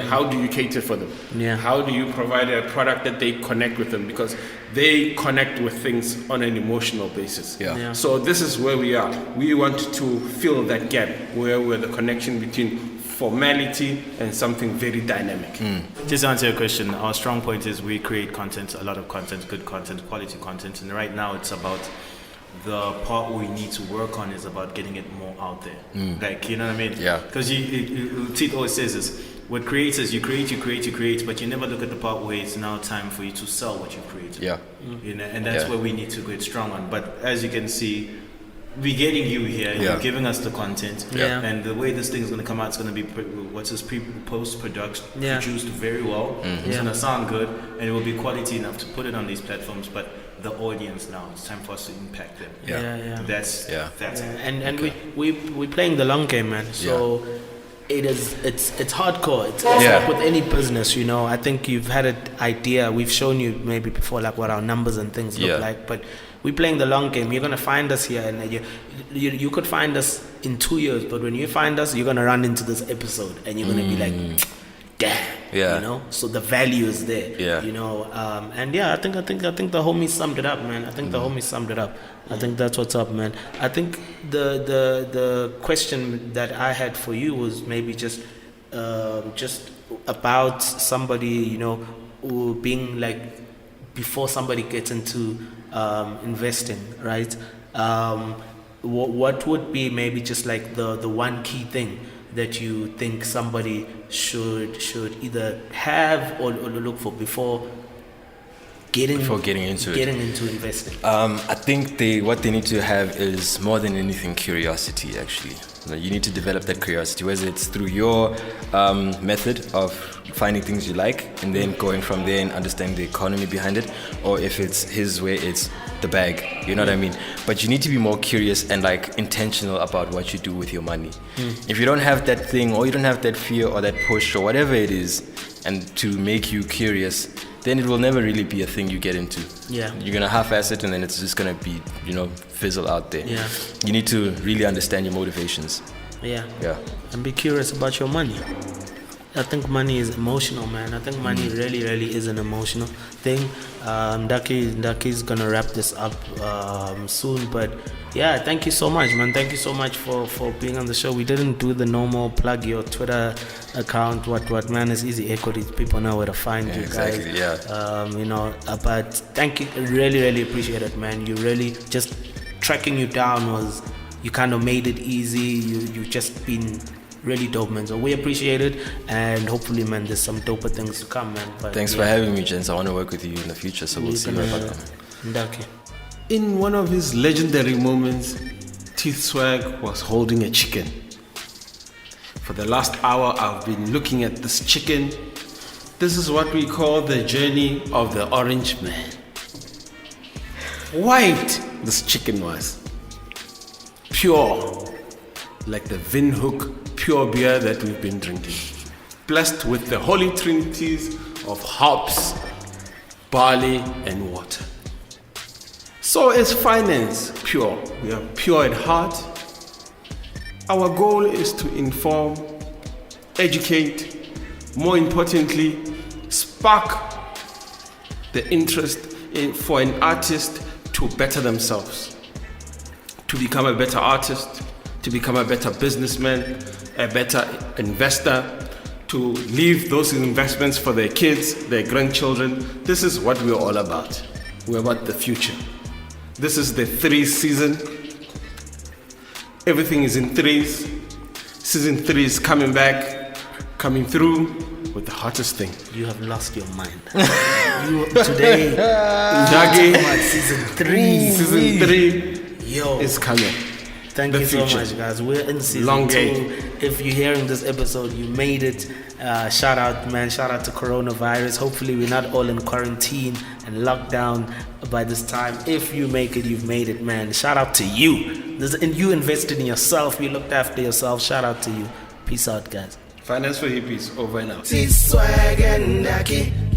How do you cater for them? How do you provide a product that they connect with them? Because they connect with things on an emotional basis. So this is where we are. We want to fill that gap where we're the connection between formality and something very dynamic. Just to answer your question, our strong point is we create content, a lot of content, good content, quality content, and right now it's about the part we need to work on is about getting it more out there. Like, you know what I mean? Because Teeth always says this, what creators, you create, but you never look at the part where it's now time for you to sell what you've created. And that's where we need to get strong on. But as you can see, we're getting you here, you're giving us the content, and the way this thing is going to come out is going to be post-production produced very well. It's going to sound good, and it will be quality enough to put it on these platforms, but the audience now, it's time for us to impact them. That's it. And we're playing the long game, man. So it's hardcore. It's like with any business, I think you've had an idea. We've shown you maybe before like what our numbers and things look like, but we're playing the long game. You're gonna find us here, and you could find us in 2 years, but when you find us, you're gonna run into this episode, and you're gonna be like, damn, So the value is there, and I think the homie summed it up, man. I think the homie summed it up. I think that's what's up, man. I think the question that I had for you was maybe just about somebody, being like before somebody gets into investing, right? What would be maybe just like the one key thing that you think somebody should either have or look for before getting into investing? I think what they need to have is more than anything curiosity. Actually, you need to develop that curiosity, whether it's through your method of finding things you like and then going from there and understanding the economy behind it, or if it's his way, it's the bag, you know what I mean? But you need to be more curious and like intentional about what you do with your money. If you don't have that thing, or you don't have that fear or that push or whatever it is, and to make you curious, then it will never really be a thing you get into. You're gonna half-ass it, and then it's just gonna be, fizzle out there. You need to really understand your motivations. And be curious about your money. I think money is emotional, man. I think money really, really is an emotional thing. Ndarkie's gonna wrap this up soon, but thank you so much, man. Thank you so much for being on the show. We didn't do the normal plug your Twitter account. What man is EasyEquities. People know where to find you guys. But thank you. Really, really appreciate it, man. You really just tracking you down was, you kind of made it easy. You've just been really dope, man. So we appreciate it, and hopefully, man, there's some doper things to come, man. But thanks for having me, gents. I want to work with you in the future, so we'll see where about Ndarkie. In one of his legendary moments, TeethSwag was holding a chicken. For the last hour, I've been looking at this chicken. This is what we call the journey of the orange man. White, this chicken was. Pure, like the Windhoek pure beer that we've been drinking. Blessed with the holy trinities of hops, barley, and water. So is finance pure? We are pure at heart. Our goal is to inform, educate, more importantly, spark the interest for an artist to better themselves, to become a better artist, to become a better businessman, a better investor, to leave those investments for their kids, their grandchildren. This is what we're all about. We're about the future. This is the 3 season. Everything is in 3s. Season 3 is coming back, coming through with the hottest thing. You have lost your mind. Today, Ndarkie, season 3. Season 3 Yo. is coming. Thank you so much, guys. We're in season Long 2. game. If you're hearing this episode, you made it. Shout out, man. Shout out to coronavirus. Hopefully, we're not all in quarantine and lockdown by this time. If you make it, you've made it, man. Shout out to you. And you invested in yourself. You looked after yourself. Shout out to you. Peace out, guys. Finance for Hippies, over and out. TeethSwag and Ndarkie.